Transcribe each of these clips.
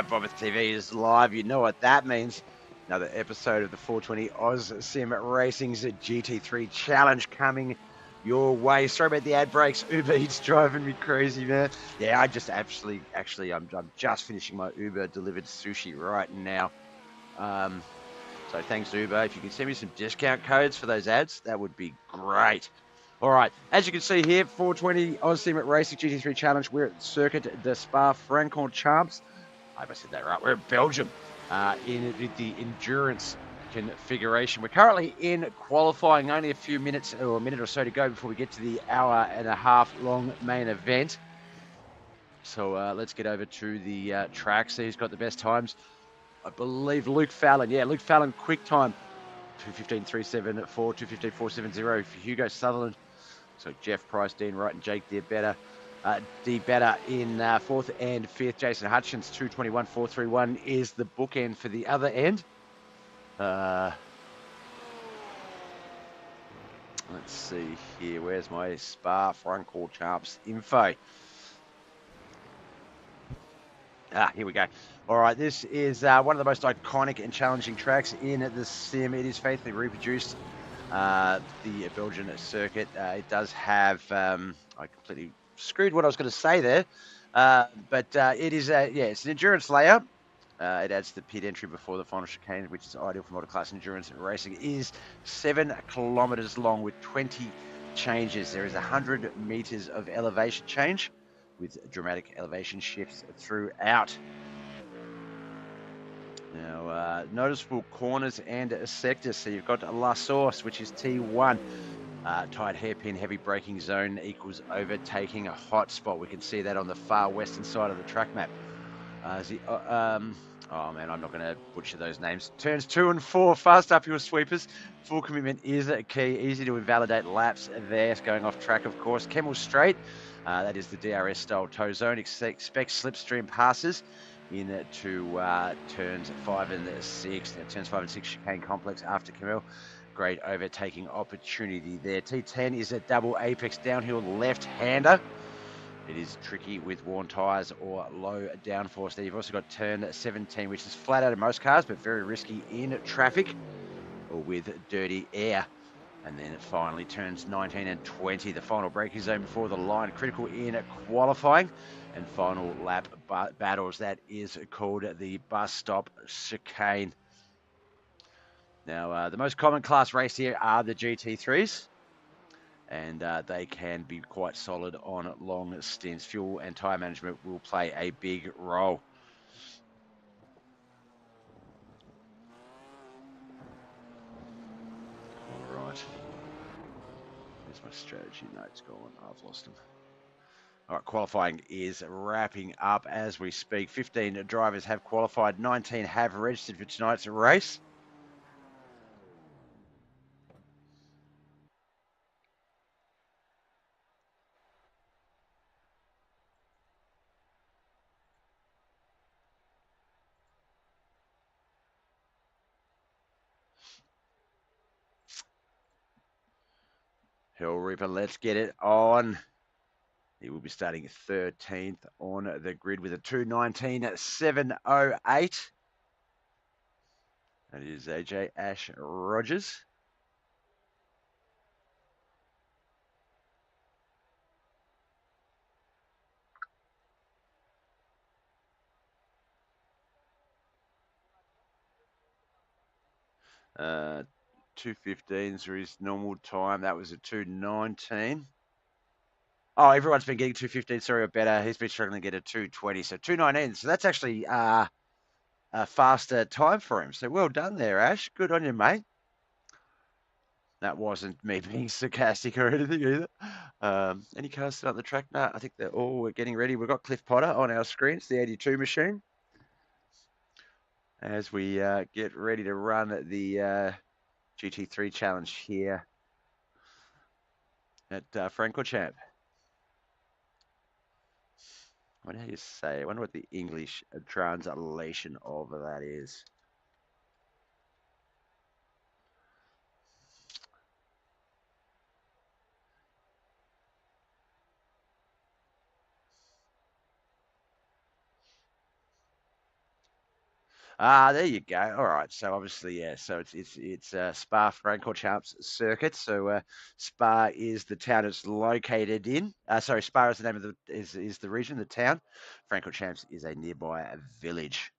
right, BobbethTV is live. You know what that means. Another episode of the 420 Oz Sim Racing's GT3 Challenge coming your way. Sorry about the ad breaks. Uber Eats driving me crazy, man. Yeah, I just actually, I'm just finishing my Uber delivered sushi right now. So thanks, Uber. If you can send me some discount codes for those ads, that would be great. All right, as you can see here, 420 Oz Sim Racing GT3 Challenge. We're at Circuit de Spa-Francorchamps. I hope I said that right. We're in Belgium in the endurance configuration. We're currently in qualifying, only a few minutes or a minute or so to go before we get to the hour and a half long main event. So let's get over to the track, see who's got the best times. I believe Luke Fallon. Yeah, Luke Fallon, quick time. 2:15.374, 2:15.470 for Hugo Sutherland. So Jeff Price, Dean Wright, and Jake Better. Better in fourth and fifth. Jason Hutchins, 2:21.431 is the bookend for the other end. Let's see here. Where's my Spa-Francorchamps info? Here we go. All right, this is one of the most iconic and challenging tracks in the sim. It is faithfully reproduced. The Belgian circuit. It does have. I completely screwed what I was going to say there, but it is it's an endurance layer. It adds the pit entry before the final chicane, which is ideal for multi-class endurance racing. It is 7 kilometers long with 20 changes. There is 100 meters of elevation change with dramatic elevation shifts throughout. Now, noticeable corners and sectors. So you've got La Source, which is T1. Tight hairpin, heavy braking zone equals overtaking a hot spot. We can see that on the far western side of the track map. Oh man, I'm not going to butcher those names. Turns 2 and 4, fast uphill sweepers. Full commitment is a key. Easy to invalidate laps there. Going off track, of course. Kemmel Straight, that is the DRS style tow zone. Expect slipstream passes into turns 5 and 6. Now, turns 5 and 6 chicane complex after Kemmel. Great overtaking opportunity there. T10 is a double apex downhill left-hander. It is tricky with worn tyres or low downforce there. You've also got turn 17, which is flat out in most cars, but very risky in traffic or with dirty air. And then finally turns 19 and 20, the final braking zone before the line, critical in qualifying. And final lap battles, that is called the bus stop chicane. Now, the most common class race here are the GT3s. And they can be quite solid on long stints. Fuel and tyre management will play a big role. All right. Where's my strategy notes gone? I've lost them. All right, qualifying is wrapping up as we speak. 15 drivers have qualified. 19 have registered for tonight's race. Hell Reaper, let's get it on. He will be starting 13th on the grid with a 2:19.708. That is AJ Ash Rogers. Uh, 2:15s are his normal time. That was a 2:19. Oh, everyone's been getting 2:15, sorry, or better. He's been struggling to get a 2:20, so 2:19. So that's actually a faster time for him. So well done there, Ash. Good on you, mate. That wasn't me being sarcastic or anything either. Any cars still on the track? No, I think they're all getting ready. We've got Cliff Potter on our screens, the 82 machine, as we get ready to run the GT3 challenge here at Francorchamps. I wonder how you say it. I wonder what the English translation of that is. There you go. All right. So obviously, yeah. So it's Spa-Francorchamps circuit. So Spa is the town it's located in. Sorry, Spa is the name of is the region, the town. Francorchamps is a nearby village.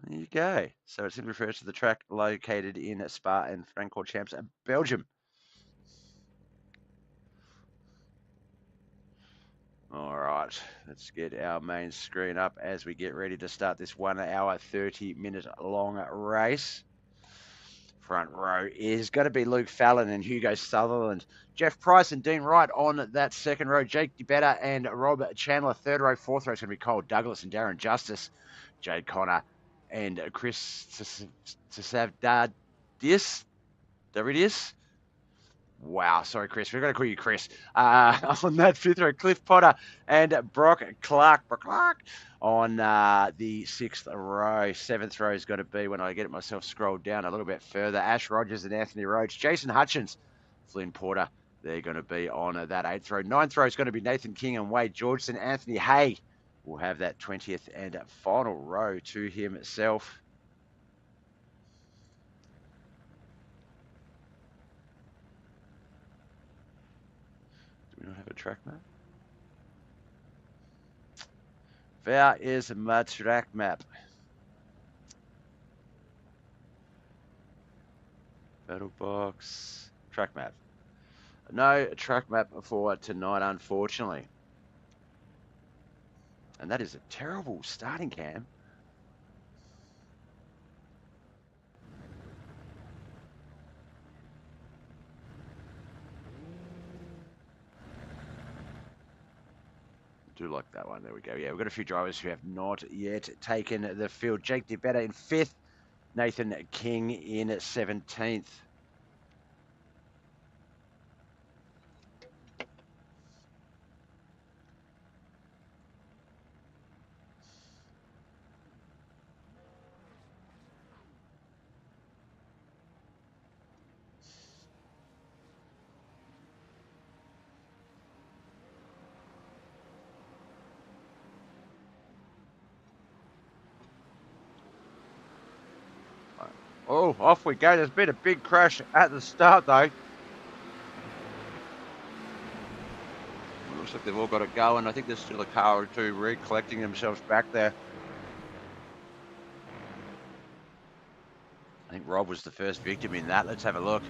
There you go. So it simply refers to the track located in Spa and Francorchamps, Belgium. All right, let's get our main screen up as we get ready to start this 1 hour 30-minute long race. Front row is going to be Luke Fallon and Hugo Sutherland. Jeff Price and Dean Wright on that second row. Jake DeBetta and Rob Chandler. Third row. Fourth row is going to be Cole Douglas and Darren Justice. Jade Connor and Chris Tsavdadis. There it is. Wow, sorry, Chris. We're going to call you Chris. On that fifth row, Cliff Potter and Brock Clark. On the sixth row. Seventh row is going to be, when I get myself scrolled down a little bit further, Ash Rogers and Anthony Rhodes. Jason Hutchins, Flynn Porter. They're going to be on that eighth row. Ninth row is going to be Nathan King and Wade Georgeson. Anthony Hay will have that 20th and final row to himself. Do we not have a track map? Where is my track map? Battle box. Track map. No track map for tonight, unfortunately. And that is a terrible starting cam. Do like that one. There we go. Yeah, we've got a few drivers who have not yet taken the field. Jake DeBetta in 5th. Nathan King in 17th. Oh, off we go. There's been a big crash at the start, though. Looks like they've all got it going. I think there's still a car or two recollecting themselves back there. I think Rob was the first victim in that. Let's have a look.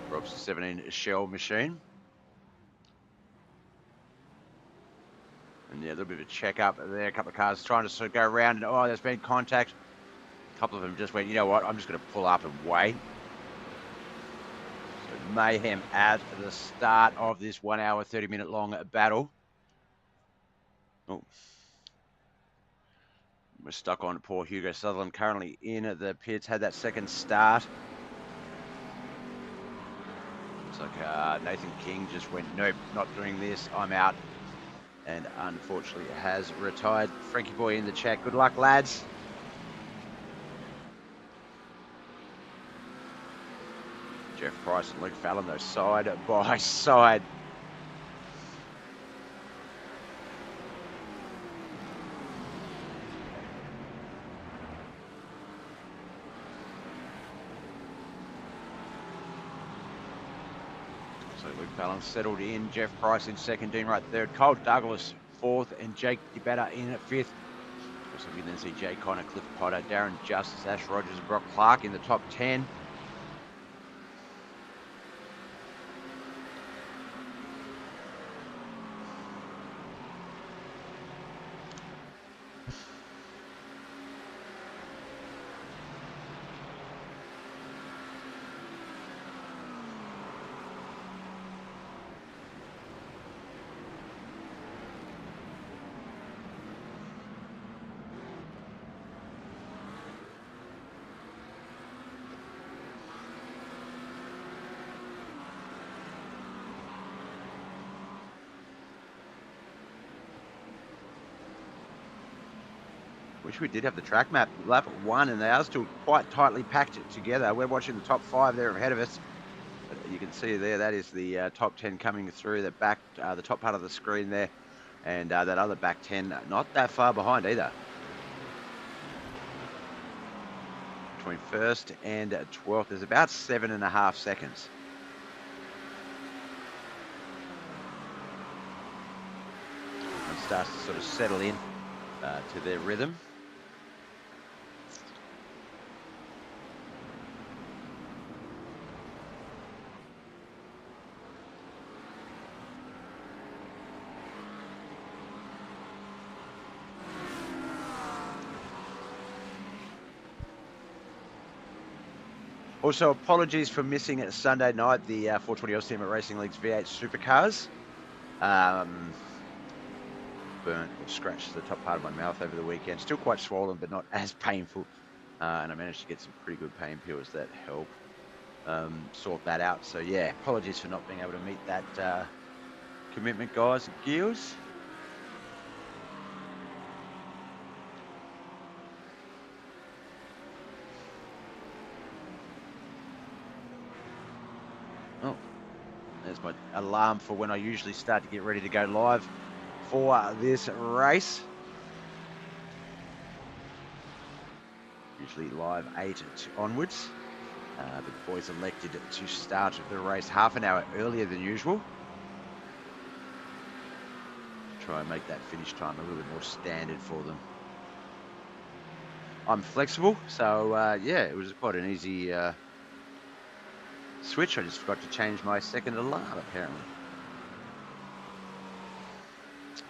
Rob's 17 shell machine. And yeah, a little bit of a check up there. A couple of cars trying to sort of go around, and oh, there's been contact. A couple of them just went, you know what, I'm just going to pull up and wait. So mayhem at the start of this 1 hour, 30-minute long battle. Oh. We're stuck on poor Hugo Sutherland, currently in the pits, had that second start. Looks like Nathan King just went, nope, not doing this, I'm out. And unfortunately has retired. Frankie Boy in the chat, good luck, lads. Jeff Price and Luke Fallon, though, side by side. So Luke Fallon settled in, Jeff Price in second, Dean Wright third, Cole Douglas fourth, and Jake DeBetta in fifth. Also, we then see Jay Connor, Cliff Potter, Darren Justice, Ash Rogers, and Brock Clark in the top 10. Wish we did have the track map lap 1, and they are still quite tightly packed together. We're watching the top 5 there ahead of us. But you can see there, that is the top 10 coming through the back, the top part of the screen there. And that other back 10, not that far behind either. Between first and 12th, there's about 7.5 seconds. And starts to sort of settle in to their rhythm. Also, apologies for missing it Sunday night, the 420 Ultimate Racing League's V8 Supercars. Burnt or scratched the top part of my mouth over the weekend. Still quite swollen, but not as painful. And I managed to get some pretty good pain pills that help sort that out. So yeah, apologies for not being able to meet that commitment, guys and girls. Oh, there's my alarm for when I usually start to get ready to go live for this race. Usually live 8 onwards. But the boys elected to start the race half an hour earlier than usual. Try and make that finish time a little bit more standard for them. I'm flexible, so yeah, it was quite an easy switch. I just forgot to change my second alarm, apparently.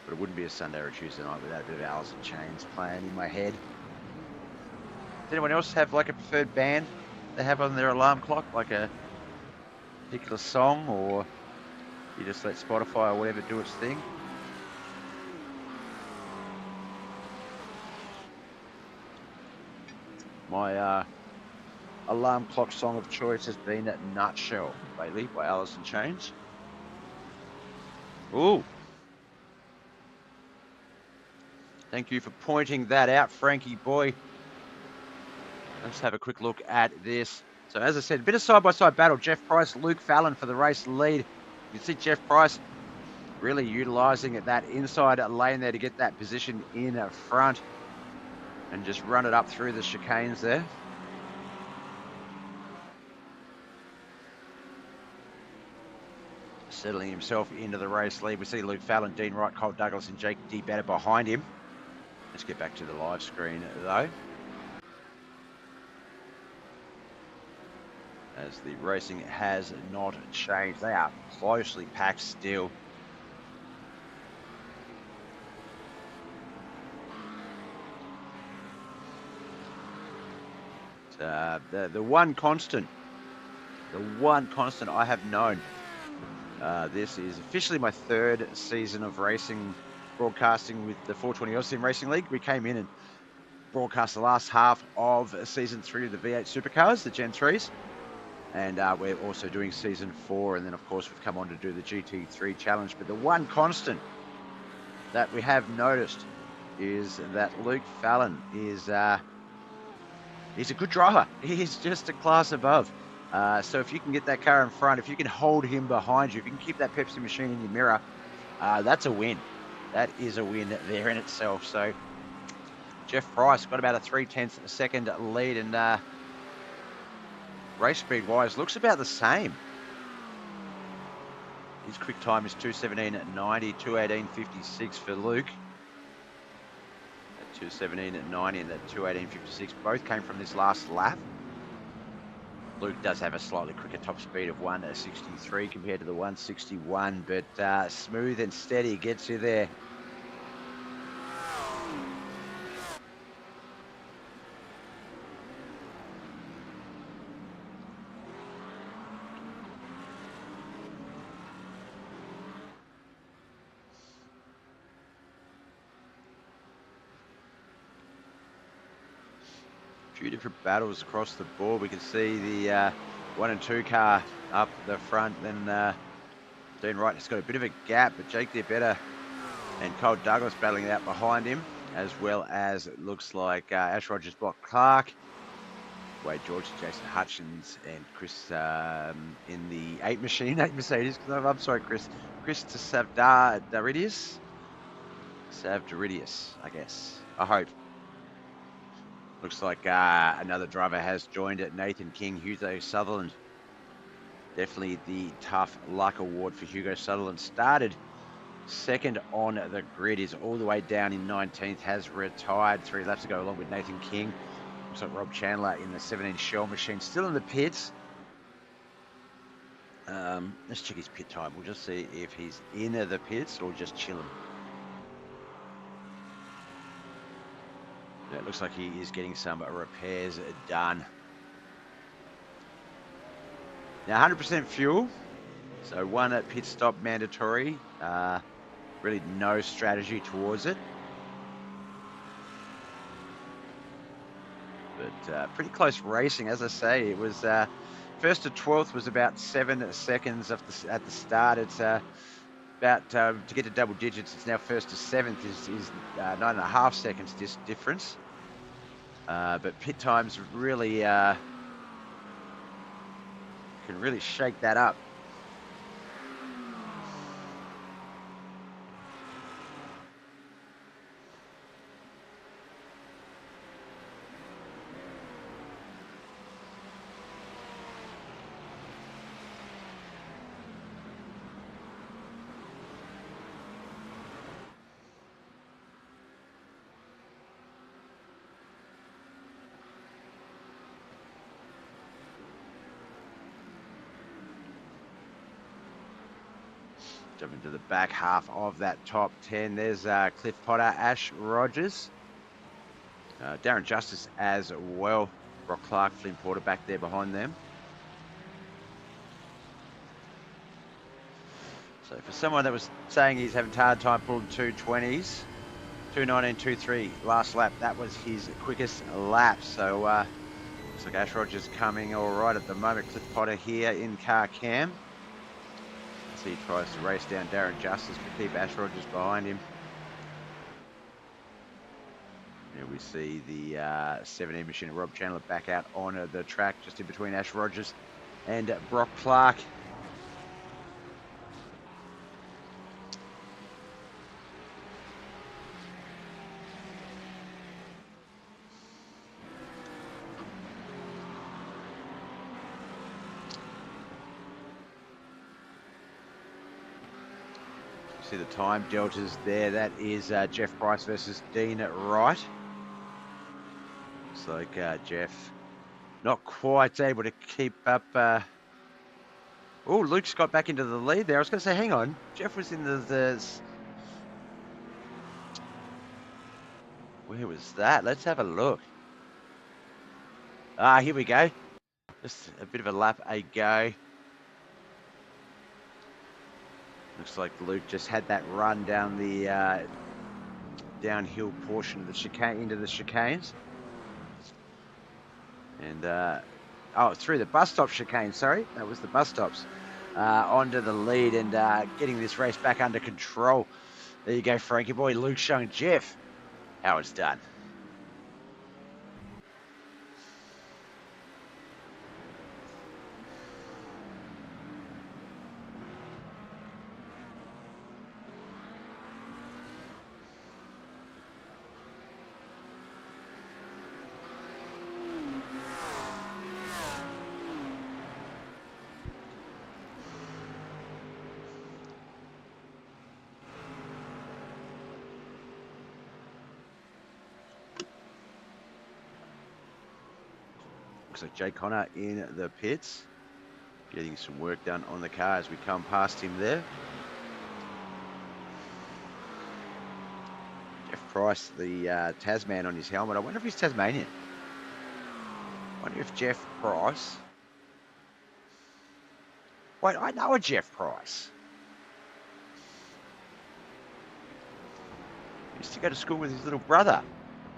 But it wouldn't be a Sunday or a Tuesday night without a bit of Alice in Chains playing in my head. Does anyone else have like a preferred band they have on their alarm clock, like a particular song, or you just let Spotify or whatever do its thing? My alarm clock song of choice has been Nutshell lately by Alice in Chains. Ooh. Thank you for pointing that out, Frankie boy. Let's have a quick look at this. So as I said, a bit of side-by-side battle. Jeff Price, Luke Fallon for the race lead. You can see Jeff Price really utilising that inside lane there to get that position in front and just run it up through the chicanes there. Settling himself into the race lead. We see Luke Fallon, Dean Wright, Colt Douglas and Jake D. Better behind him. Let's get back to the live screen though. As the racing has not changed. They are closely packed still. The one constant I have known. This is officially my third season of racing, broadcasting with the 420 Austin Racing League. We came in and broadcast the last half of season 3 of the V8 Supercars, the Gen 3s. And we're also doing season 4. And then, of course, we've come on to do the GT3 challenge. But the one constant that we have noticed is that Luke Fallon is he's a good driver. He's just a class above. So if you can get that car in front, if you can hold him behind you, if you can keep that Pepsi machine in your mirror, that's a win. That is a win there in itself. So Jeff Price got about a 0.3 second lead, and race speed wise looks about the same. His quick time is 2:17.90, 2:18.56 for Luke. At 2:17.90 and that 2:18.56 both came from this last lap. Luke does have a slightly quicker top speed of 1:63 compared to the 1:61, but smooth and steady gets you there. Few different battles across the board. We can see the 1 and 2 car up the front. Then Dean Wright has got a bit of a gap, but Jake Better and Colt Douglas battling it out behind him, as well as it looks like Ash Rogers, Block Clark, Wade George, Jason Hutchins, and Chris in the 8 Mercedes. I'm sorry, Chris Savdaridius. Savdoridius, I guess. I hope. Looks like another driver has joined it. Nathan King, Hugo Sutherland. Definitely the tough luck award for Hugo Sutherland. Started second on the grid, is all the way down in 19th, has retired 3 laps ago along with Nathan King. Looks like Rob Chandler in the 17 Shell Machine, still in the pits. Let's check his pit time. We'll just see if he's in the pits or just chilling. It looks like he is getting some repairs done. Now 100% fuel, so 1 pit stop mandatory. Really no strategy towards it. But pretty close racing, as I say. It was first to 12th was about 7 seconds at the start. It's about to get to double digits. It's now first to 7th is 9.5 seconds difference. But pit times really can really shake that up. Jumping to the back half of that top 10. There's Cliff Potter, Ash Rogers, Darren Justice as well. Brock Clark, Flynn Porter back there behind them. So for someone that was saying he's having a hard time pulling 220s, 2:19, 2:3 last lap, that was his quickest lap. So looks like Ash Rogers coming all right at the moment. Cliff Potter here in car cam. So he tries to race down Darren Justice, but keep Ash Rogers behind him. Here we see the 17 machine of Rob Chandler back out on the track, just in between Ash Rogers and Brock Clark. See the time deltas there. That is Jeff Price versus Dean Wright. Looks like Jeff not quite able to keep up. Oh, Luke's got back into the lead there. I was going to say, hang on. Jeff was in the... Where was that? Let's have a look. Here we go. Just a bit of a lap ago. Looks like Luke just had that run down the downhill portion of the chicane, into the chicanes. And, through the bus stop chicane, sorry. That was the bus stops. Onto the lead and getting this race back under control. There you go, Frankie boy. Luke showing Jeff how it's done. Looks like Jay Connor in the pits, getting some work done on the car as we come past him there. Jeff Price, the Tasman on his helmet. I wonder if he's Tasmanian. I wonder if Jeff Price... Wait, I know a Jeff Price. He used to go to school with his little brother.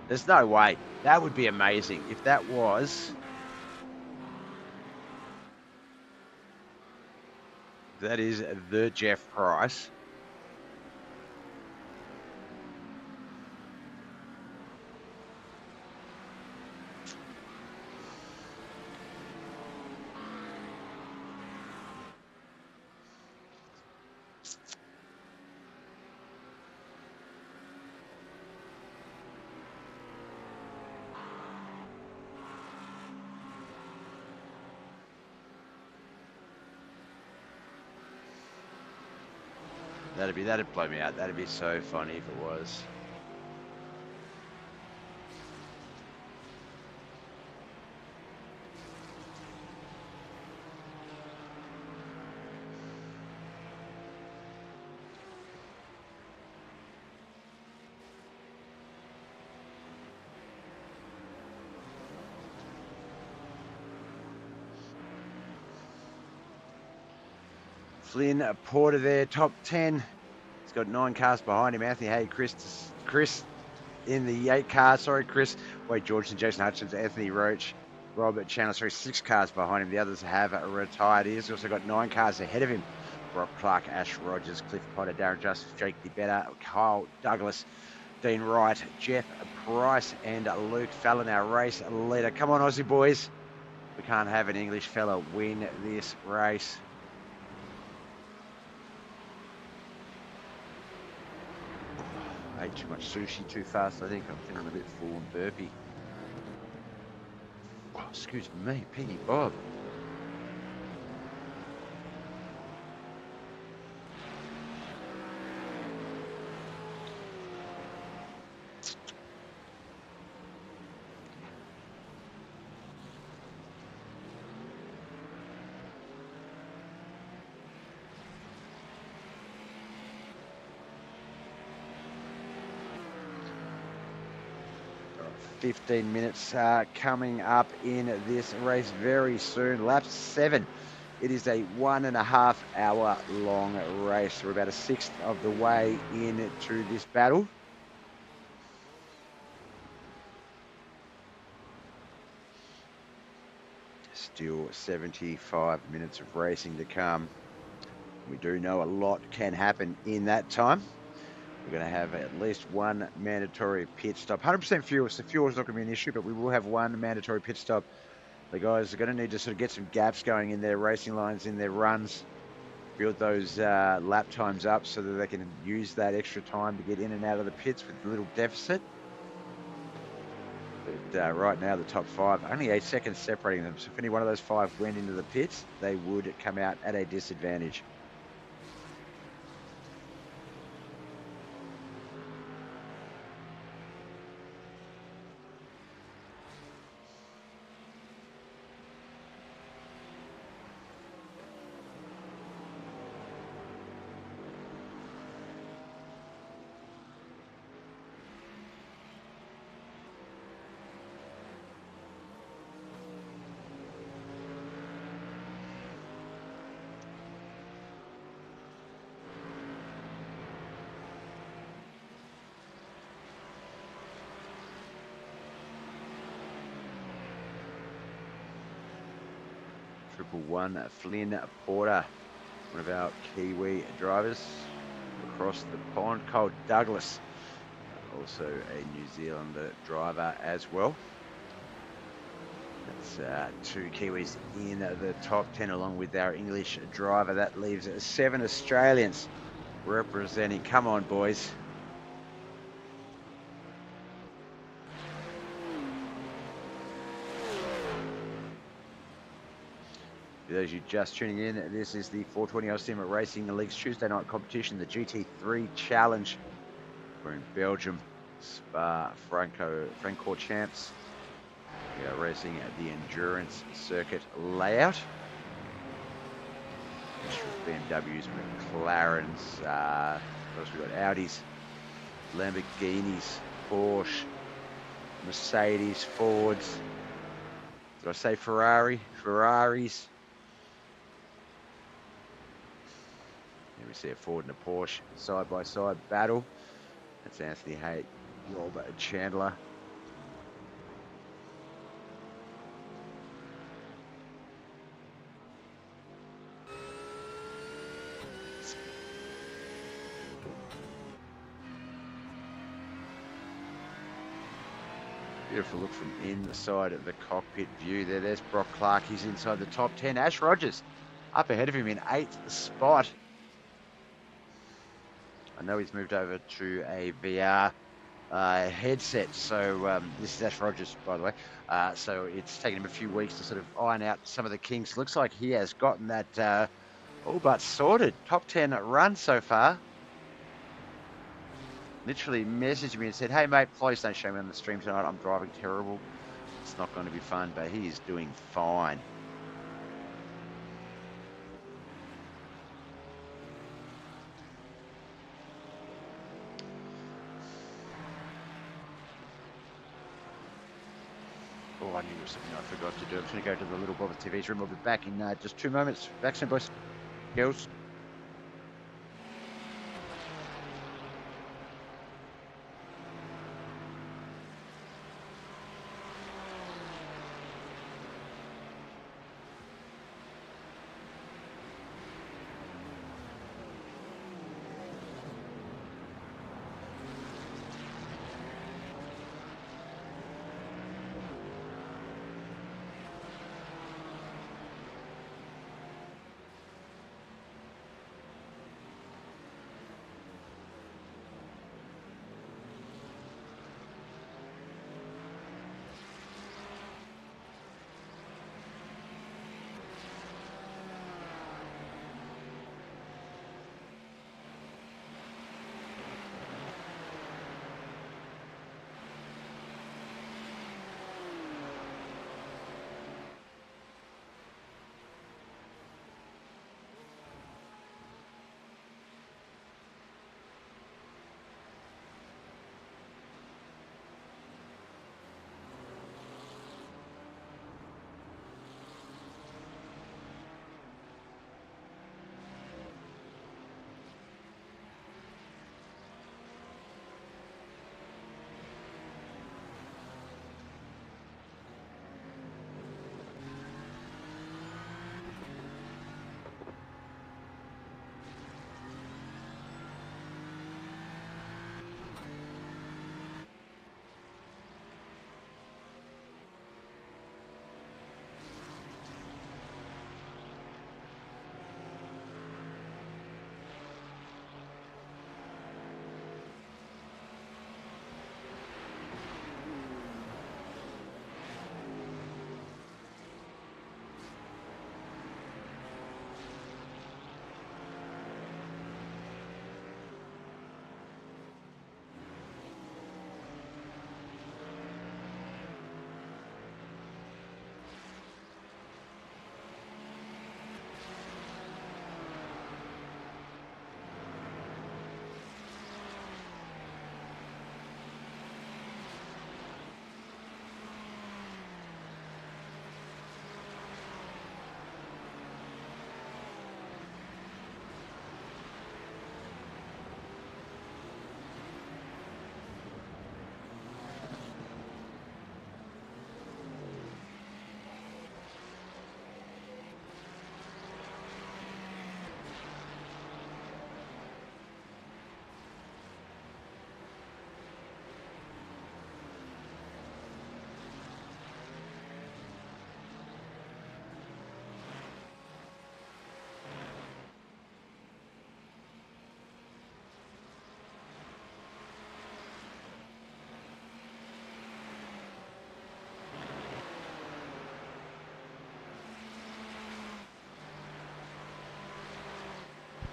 There's no way. That would be amazing if that was... That is the Jeff Price. That'd blow me out. That'd be so funny if it was. Flynn Porter there, top 10. He's got 9 cars behind him. Anthony Hay, Chris in the 8 cars. Sorry, Chris. Wade Georgeson, Jason Hutchins, Anthony Roach, Robert Chandler. Sorry, 6 cars behind him. The others have retired. He's also got 9 cars ahead of him. Brock Clark, Ash Rogers, Cliff Potter, Darren Justice, Jake DeBetter, Kyle Douglas, Dean Wright, Jeff Price, and Luke Fallon, our race leader. Come on, Aussie boys. We can't have an English fella win this race. I ate too much sushi too fast, I think. I'm feeling a bit full and burpy. Oh, excuse me, Piggy Bob. All right, 15 minutes coming up in this race very soon. Lap 7. It is a 1.5 hour long race. We're about a sixth of the way into this battle. Still 75 minutes of racing to come. We do know a lot can happen in that time. We're going to have at least one mandatory pit stop. 100% fuel, so fuel is not going to be an issue, but we will have one mandatory pit stop. The guys are going to need to sort of get some gaps going in their racing lines, in their runs, build those lap times up so that they can use that extra time to get in and out of the pits with a little deficit. But right now, the top 5, only 8 seconds separating them. So if any one of those 5 went into the pits, they would come out at a disadvantage. Triple 1, Flynn Porter, one of our Kiwi drivers across the pond. Kyle Douglas, also a New Zealand driver as well. That's 2 Kiwis in the top 10 along with our English driver. That leaves 7 Australians representing. Come on, boys. For those of you just tuning in, this is the 420 Aussie Racing League's Tuesday night competition, the GT3 Challenge. We're in Belgium, Spa-Francorchamps. We are racing at the endurance circuit layout. BMWs, McLarens, what else we got? Audis, Lamborghinis, Porsche, Mercedes, Fords. Did I say Ferrari? Ferraris. Here we see a Ford and a Porsche side-by-side battle. That's Anthony Hay, Robert Chandler. Beautiful look from inside of the cockpit view there. There's Brock Clark. He's inside the top 10. Ash Rogers up ahead of him in 8th spot. I know he's moved over to a VR headset. So this is Ash Rogers, by the way. So it's taken him a few weeks to sort of iron out some of the kinks. Looks like he has gotten that all but sorted. Top 10 run so far. literally messaged me and said, "Hey mate, please don't show me on the stream tonight. I'm driving terrible. It's not going to be fun," but he is doing fine. Oh, I knew there was something I forgot to do. I'm just going to go to the little BobbethTV's room. I'll be back in just 2 moments. Back soon, boys, girls.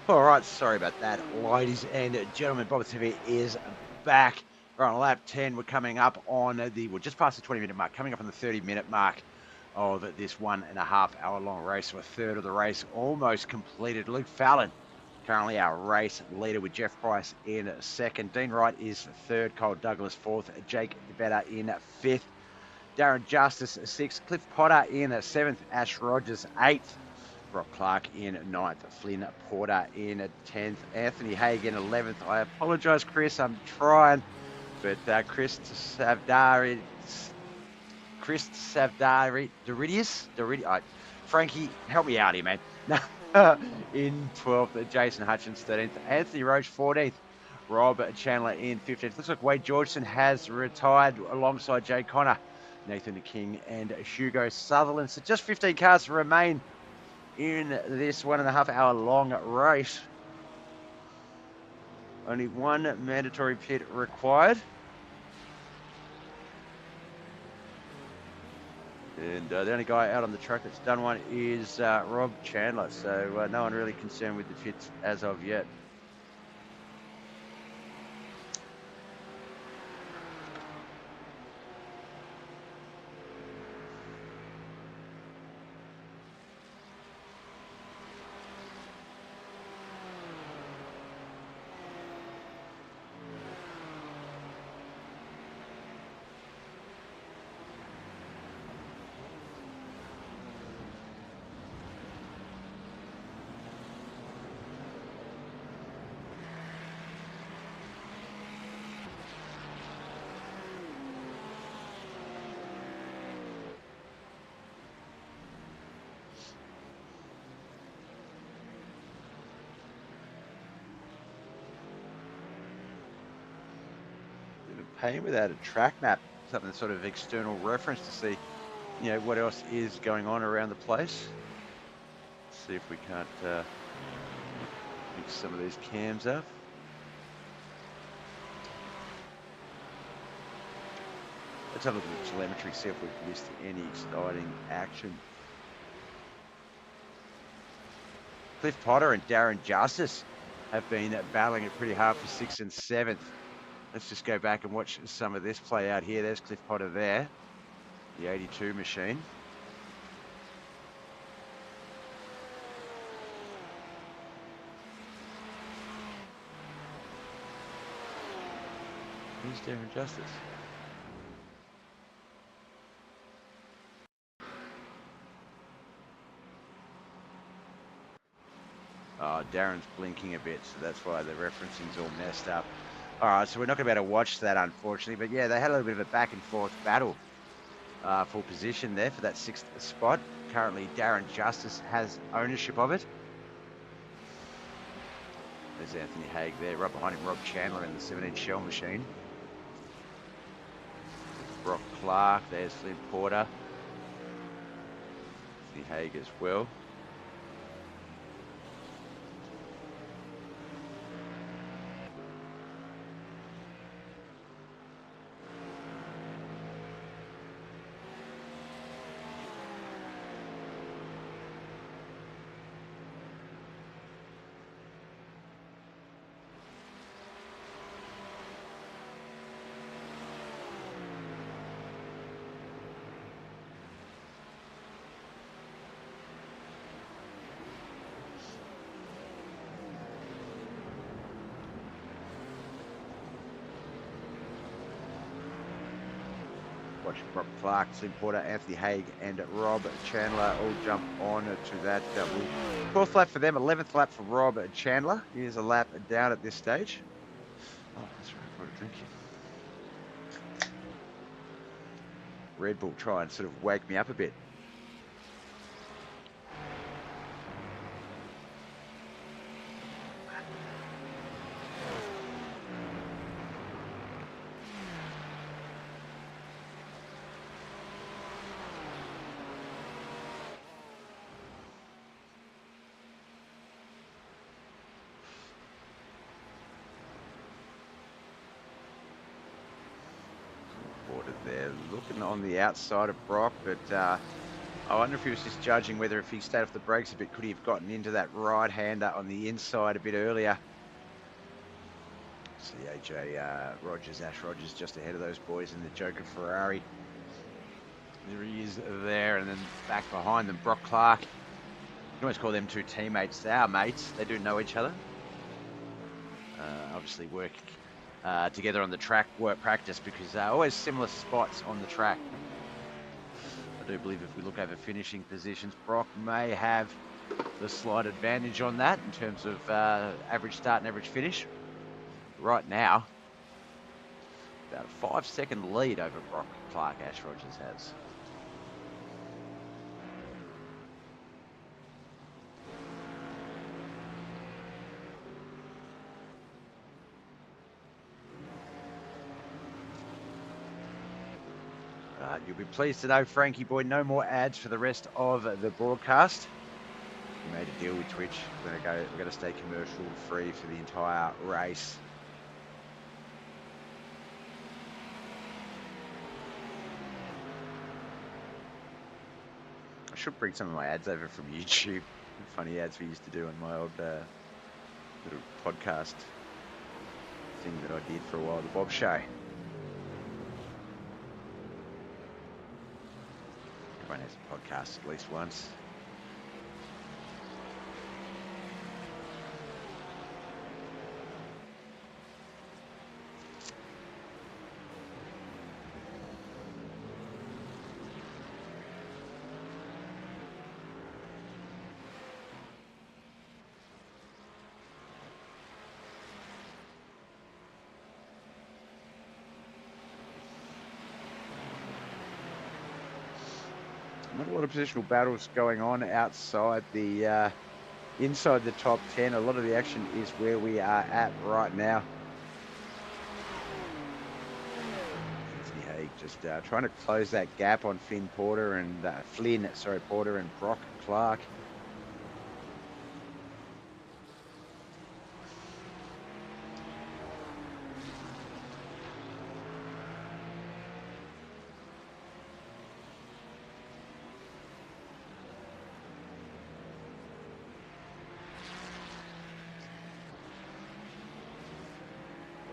All right, sorry about that, ladies and gentlemen. BobbethTV is back. We're on lap 10. We're coming up on well, just past the 20-minute mark, coming up on the 30-minute mark of this 1.5 hour long race. So a third of the race almost completed. Luke Fallon, currently our race leader, with Jeff Price in second. Dean Wright is third. Cole Douglas fourth. Jake DeBetta in fifth. Darren Justice sixth. Cliff Potter in seventh. Ash Rogers eighth. Brock Clark in 9th, Flynn Porter in 10th, Anthony Hagan 11th. I apologise, Chris, I'm trying, but Chris Savdaridius, Frankie, help me out here, man. In 12th, Jason Hutchins 13th, Anthony Roach 14th, Rob Chandler in 15th. Looks like Wade Georgeson has retired alongside Jay Connor, Nathan King, and Hugo Sutherland. So just 15 cars remain in this 1.5 hour long race. Only one mandatory pit required. And the only guy out on the track that's done one is Rob Chandler. So no one really concerned with the pits as of yet. pain without a track map, something sort of external reference to see, what else is going on around the place. Let's see if we can't mix some of these cams up. Let's have a look at the telemetry, see if we've missed any exciting action. Cliff Potter and Darren Justice have been battling it pretty hard for 6th and 7th. Let's just go back and watch some of this play out here. There's Cliff Potter there, the 82 machine. Here's Darren Justice. Oh, Darren's blinking a bit, so that's why the referencing's all messed up. All right, so we're not going to be able to watch that, unfortunately. But yeah, they had a little bit of a back and forth battle for position there for that 6th spot. Currently, Darren Justice has ownership of it. There's Anthony Haig there. Right behind him, Rob Chandler in the 17 shell machine. Brock Clark. There's Flynn Porter. Anthony Haig as well. Watch Rob Clark, Slim Porter, Anthony Haig, and Rob Chandler all jump on to that double. 4th lap for them, 11th lap for Rob Chandler. Here's a lap down at this stage. Oh, that's right, I brought a drink here. Red Bull try and sort of wake me up a bit. There, looking on the outside of Brock, but I wonder if he was just judging whether if he stayed off the brakes a bit, could he have gotten into that right-hander on the inside a bit earlier. See AJ Ash Rogers just ahead of those boys in the Joker Ferrari. There he is there, and then back behind them, Brock Clark. You can always call them two teammates. They are mates. They do know each other. Obviously work together on the track, work practice, because always similar spots on the track. I do believe if we look over finishing positions, Brock may have the slight advantage on that in terms of average start and average finish. Right now, about a 5-second lead over Brock Clark, Ash Rogers has. You'll be pleased to know, Frankie boy, no more ads for the rest of the broadcast. We made a deal with Twitch. We're going to stay commercial free for the entire race. I should bring some of my ads over from YouTube. Funny ads we used to do on my old little podcast thing that I did for a while, the Bob Show. Everyone has a podcast at least once. Not a lot of positional battles going on outside the, inside the top 10. A lot of the action is where we are at right now. Just trying to close that gap on Porter and Porter and Brock Clark.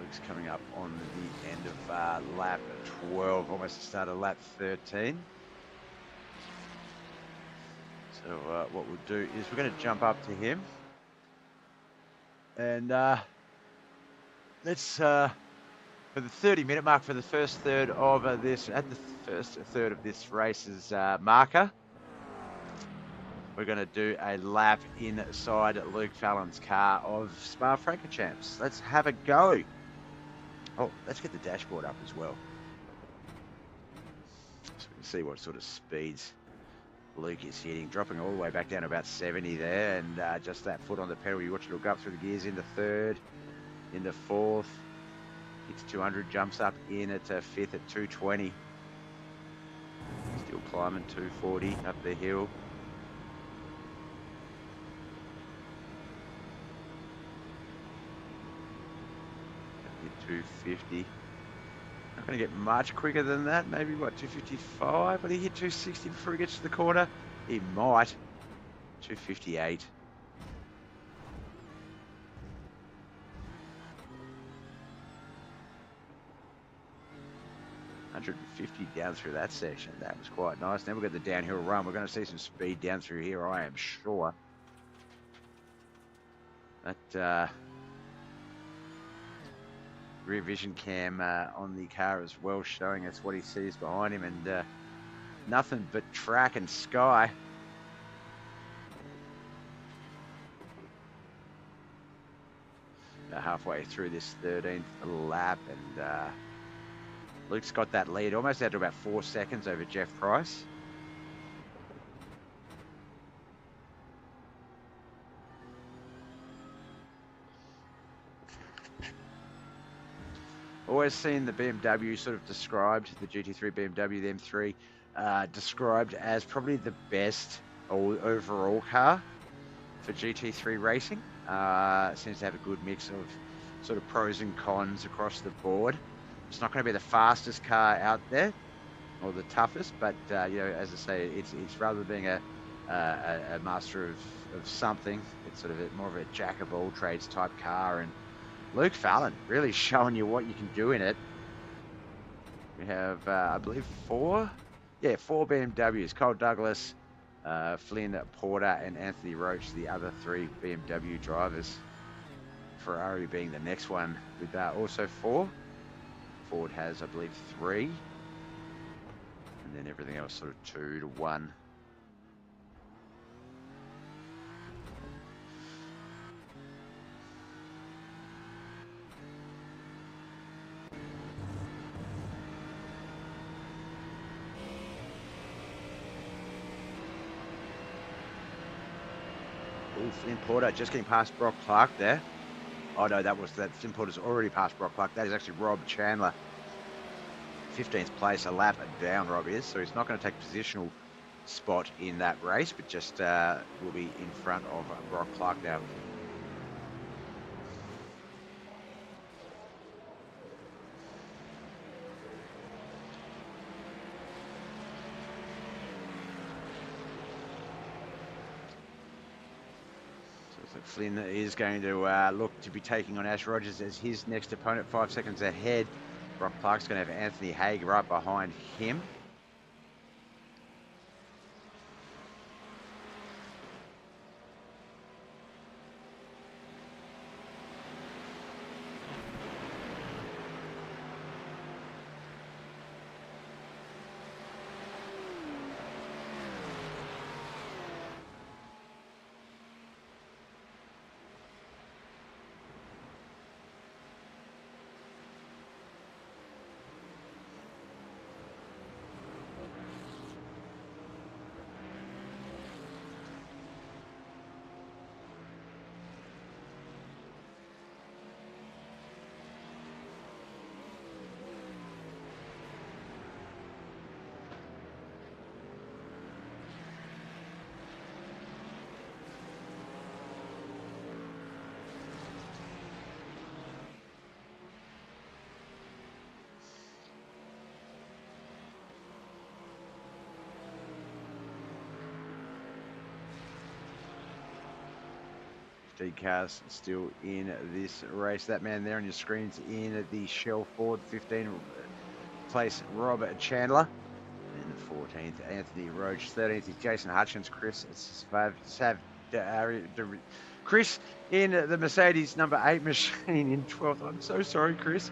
Luke's coming up on the end of lap 12, almost the start of lap 13. So what we'll do is we're going to jump up to him. And let's, for the 30-minute mark for the first third of this race's marker, we're going to do a lap inside Luke Fallon's car of Spa-Francorchamps. Let's have a go. Oh, let's get the dashboard up as well, so we can see what sort of speeds Luke is hitting, dropping all the way back down to about 70 there, and just that foot on the pedal. You watch it go up through the gears into third, into fourth, hits 200, jumps up in at fifth at 220. Still climbing 240 up the hill. At 250. Not going to get much quicker than that. Maybe, what, 255? But he hit 260 before he gets to the corner. He might. 258. $150 down through that section. That was quite nice. Now we've got the downhill run. We're going to see some speed down through here, I am sure. That rear vision cam on the car as well, showing us what he sees behind him, and nothing but track and sky. Now halfway through this 13th lap, and Luke's got that lead almost out to about 4 seconds over Jeff Price. Always seen the BMW sort of described, the GT3 BMW, the M3, described as probably the best overall car for GT3 racing. Seems to have a good mix of sort of pros and cons across the board. It's not going to be the fastest car out there or the toughest, but you know, as I say, it's rather than being a master of something, it's sort of more of a jack of all trades type car. And Luke Fallon really showing you what you can do in it. We have, I believe, four BMWs. Cole Douglas, Flynn Porter, and Anthony Roach, the other three BMW drivers. Ferrari being the next one with also four. Ford has, I believe, three. And then everything else sort of 2 to 1. Flynn Porter just getting past Brock Clark there. Oh no, Flynn Porter's already past Brock Clark. That is actually Rob Chandler. 15th place, a lap down Rob is, so he's not going to take a positional spot in that race, but just will be in front of Brock Clark now. Flynn is going to look to be taking on Ash Rogers as his next opponent, 5 seconds ahead. Brock Clark's going to have Anthony Haig right behind him. HD cars still in this race. That man there on your screens in the Shell Ford 15 place, Rob Chandler. In 14th, Anthony Roach. 13th is Jason Hutchins. Chris in the Mercedes number 8 machine in 12th. I'm so sorry, Chris.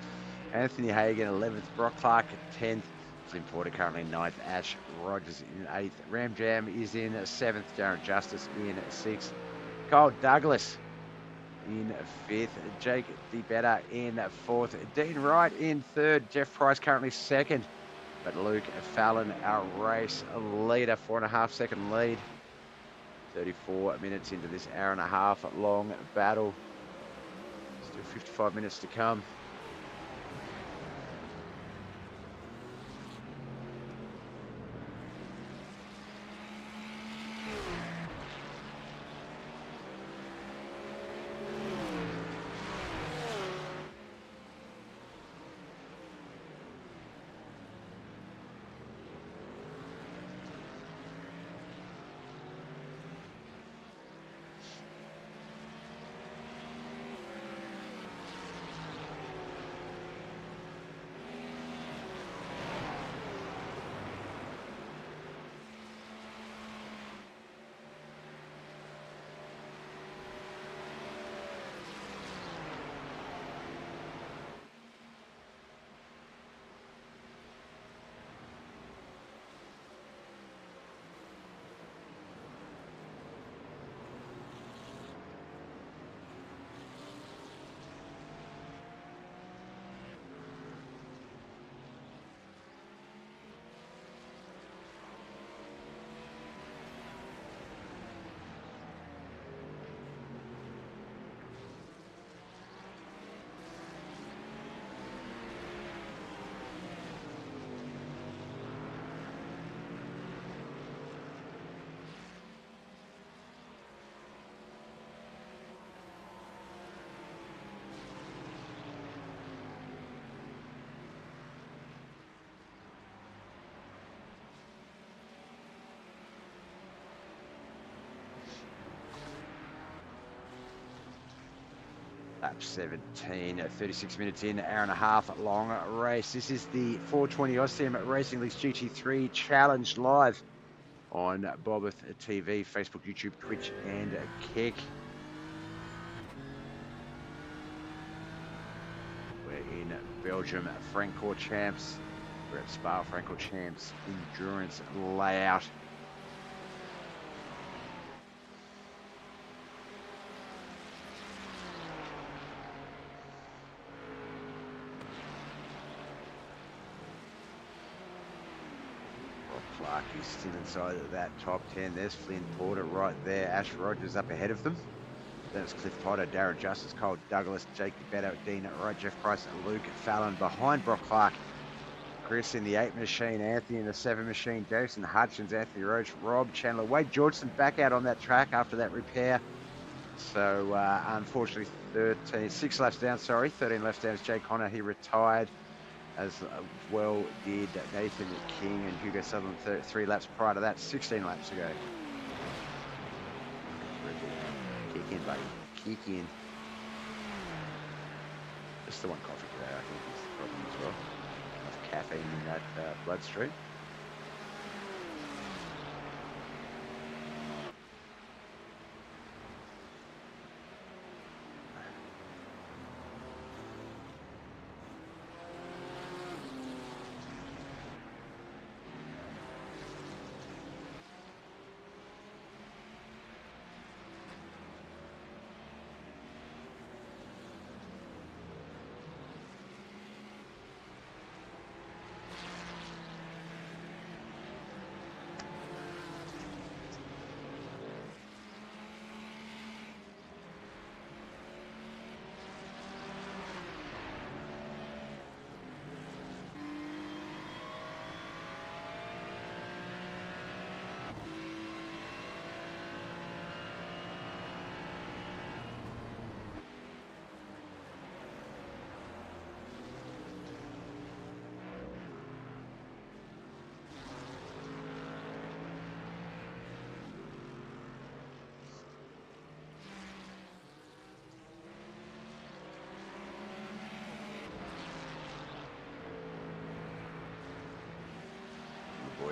Anthony Hagan, 11th. Brock Clark, 10th. Flynn Porter currently 9th. Ash Rogers in 8th. Ram Jam is in 7th. Darren Justice in 6th. Kyle Douglas in 5th. Jake DeBetta in 4th. Dean Wright in 3rd. Jeff Price currently 2nd. But Luke Fallon, our race leader, 4.5 second lead. 34 minutes into this hour-and-a-half long battle. Still 55 minutes to come. Lap 17, 36 minutes in, hour-and-a-half long race. This is the 420 Aussim Racing League's GT3 Challenge live on BobbethTV, Facebook, YouTube, Twitch, and Kick. We're in Belgium, Francorchamps. We're at Spa-Francorchamps endurance layout. Clark is still inside of that top 10. There's Flynn Porter right there. Ash Rogers up ahead of them. Then it's Cliff Potter, Darren Justice, Cole Douglas, Jake DeBetta, Dean Wright, Jeff Price, and Luke Fallon behind Brock Clark. Chris in the 8 machine, Anthony in the 7 machine, Jason Hutchins, Anthony Roach, Rob Chandler, Wade Georgeson back out on that track after that repair. So unfortunately, 6 laps down, 13 laps down is Jay Connor. He retired, as well did Nathan King and Hugo Sutherland 3 laps prior to that, 16 laps ago. Kick in, buddy. Kick in. Just the one coffee today, I think, is the problem as well. Enough caffeine in that bloodstream.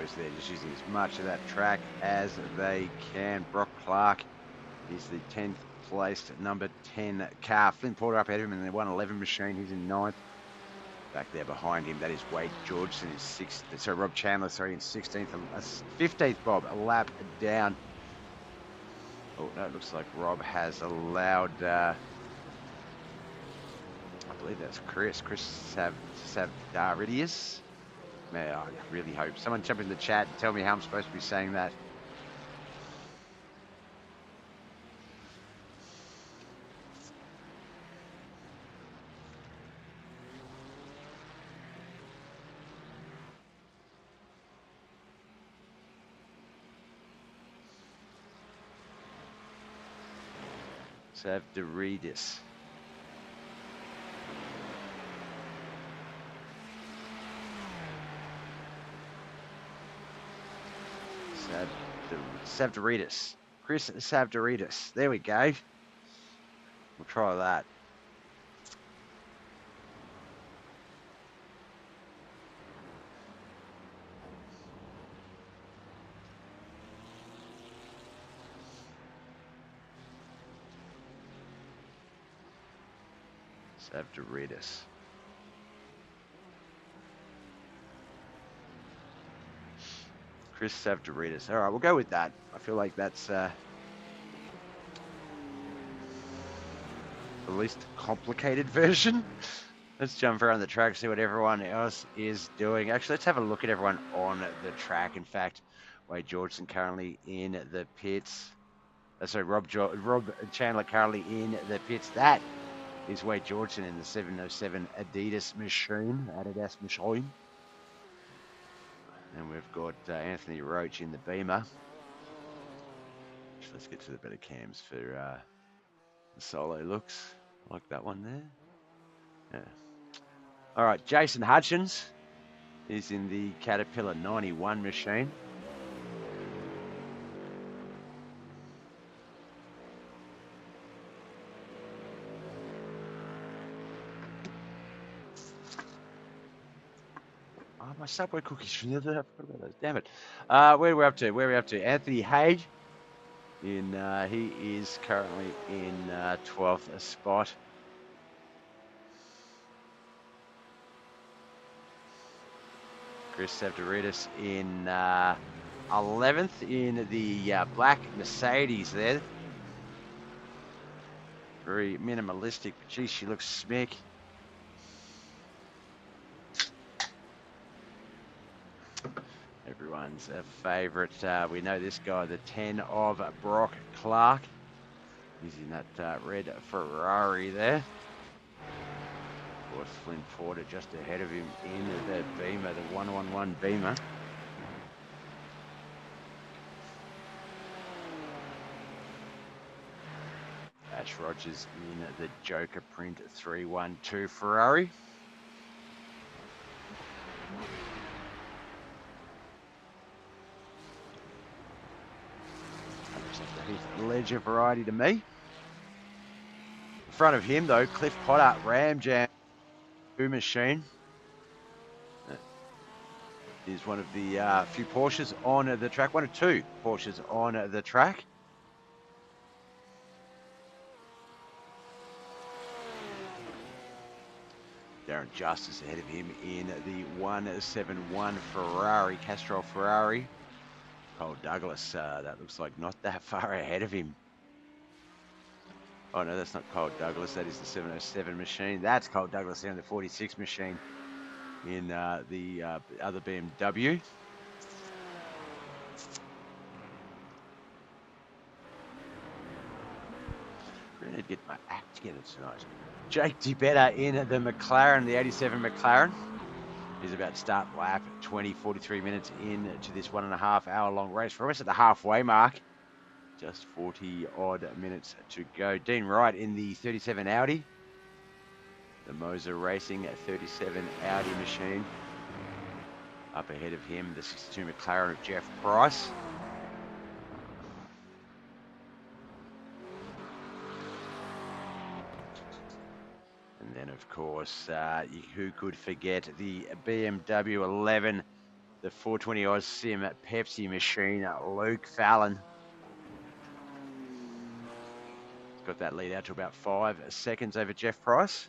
course, they're just using as much of that track as they can. Brock Clark is the 10th placed number 10 car. Flynn Porter up ahead of him in the 111 machine. He's in 9th. Back there behind him, that is Wade Georgeson in 6th. Sorry, Rob Chandler, sorry, in 16th. 15th, Bob, a lap down. Oh, no, it looks like Rob has allowed, I believe that's Chris Savdaridius. Man, I really hope. Someone jump in the chat and tell me how I'm supposed to be saying that. Savdaridis. Savdaridis. Chris Savdaridis. There we go. We'll try that. Savdaridis. Chris Savdaridis. All right, we'll go with that. I feel like that's the least complicated version. Let's jump around the track, see what everyone else is doing. Actually, let's have a look at everyone on the track. In fact, Wade Georgeson currently in the pits. Sorry, Rob Chandler currently in the pits. That is Wade Georgeson in the 707 Adidas machine. And we've got Anthony Roach in the Beamer. Let's get to the better cams for the solo looks. I like that one there. Yeah. All right, Jason Hutchins is in the Caterpillar 91 machine. Oh, my Subway cookies. I forgot about those. Damn it. Where are we up to? Anthony Haig. He is currently in 12th spot. Chris Savdaridis in 11th in the black Mercedes there. Very minimalistic, but geez, she looks smick. Everyone's a favourite. We know this guy, the 10 of Brock Clark. He's in that red Ferrari there. Of course, Flynn Porter just ahead of him in the Beamer, the 111 Beamer. Ash Rogers in the Joker print 312 Ferrari. Ledger variety to me. In front of him, though, Cliff Potter, Ram Jam machine. That is one of the few Porsches on the track. One of two Porsches on the track. Darren Justice ahead of him in the 171 Ferrari, Castrol Ferrari. Cole Douglas, that looks like not that far ahead of him. Oh no, that's not Cole Douglas, that is the 707 machine. That's Cole Douglas there in the 46 machine in the other BMW. I'm going to get my act together tonight. Jake DeBetta in the McLaren, the 87 McLaren. He's about to start lap 20, 43 minutes into this 1.5 hour long race. We're almost at the halfway mark. Just 40 odd minutes to go. Dean Wright in the 37 Audi. The Moser Racing 37 Audi machine. Up ahead of him, the 62 McLaren of Jeff Price. And then, of course, who could forget the BMW 11 the 420 Oz Sim at Pepsi machine, Luke Fallon. Got that lead out to about 5 seconds over Jeff Price.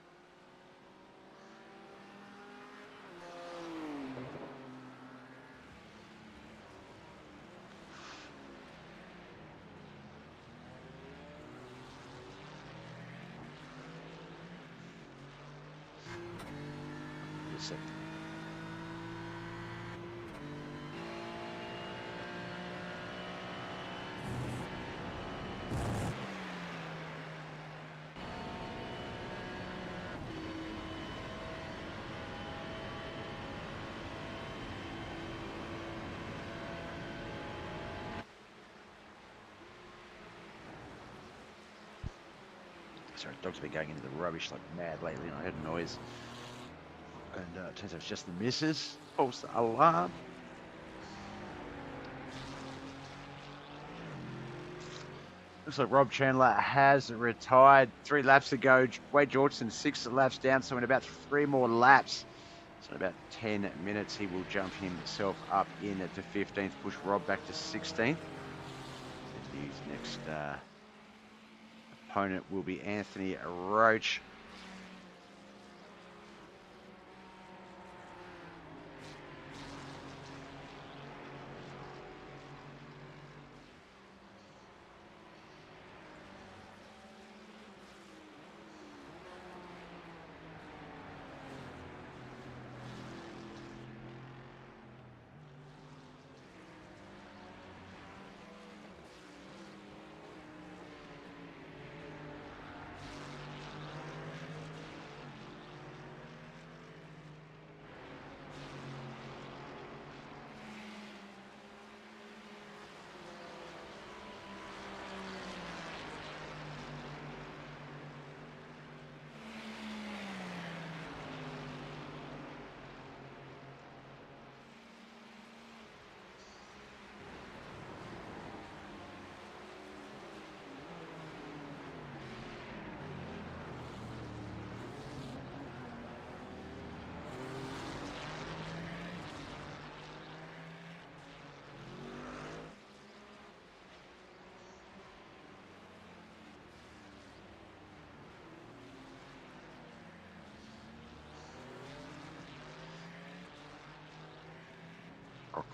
Sorry, dog's been going into the rubbish like mad lately, and I heard a noise. And it turns out it's just the missus. False alarm. Looks like Rob Chandler has retired. 3 laps to go. Wade Georgeson 6 laps down, so in about 3 more laps, so in about 10 minutes, he will jump himself up in to 15th, push Rob back to 16th. His next opponent will be Anthony Roach.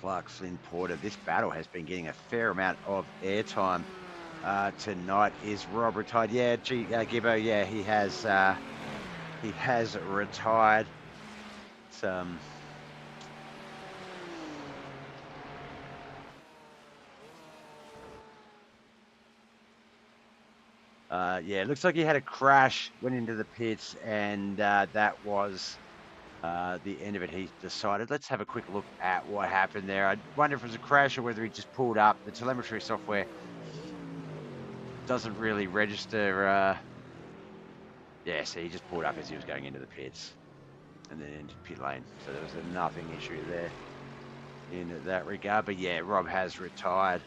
Clark, Flynn Porter. This battle has been getting a fair amount of airtime tonight. Is Rob retired? Yeah, Gibbo. Yeah, he has retired. It's, yeah, it looks like he had a crash, went into the pits, and that was the end of it. He decided, let's have a quick look at what happened there. I wonder if it was a crash or whether he just pulled up. The telemetry software doesn't really register. Yeah, so he just pulled up as he was going into the pits and then into pit lane. So there was a nothing issue there in that regard. But yeah, Rob has retired.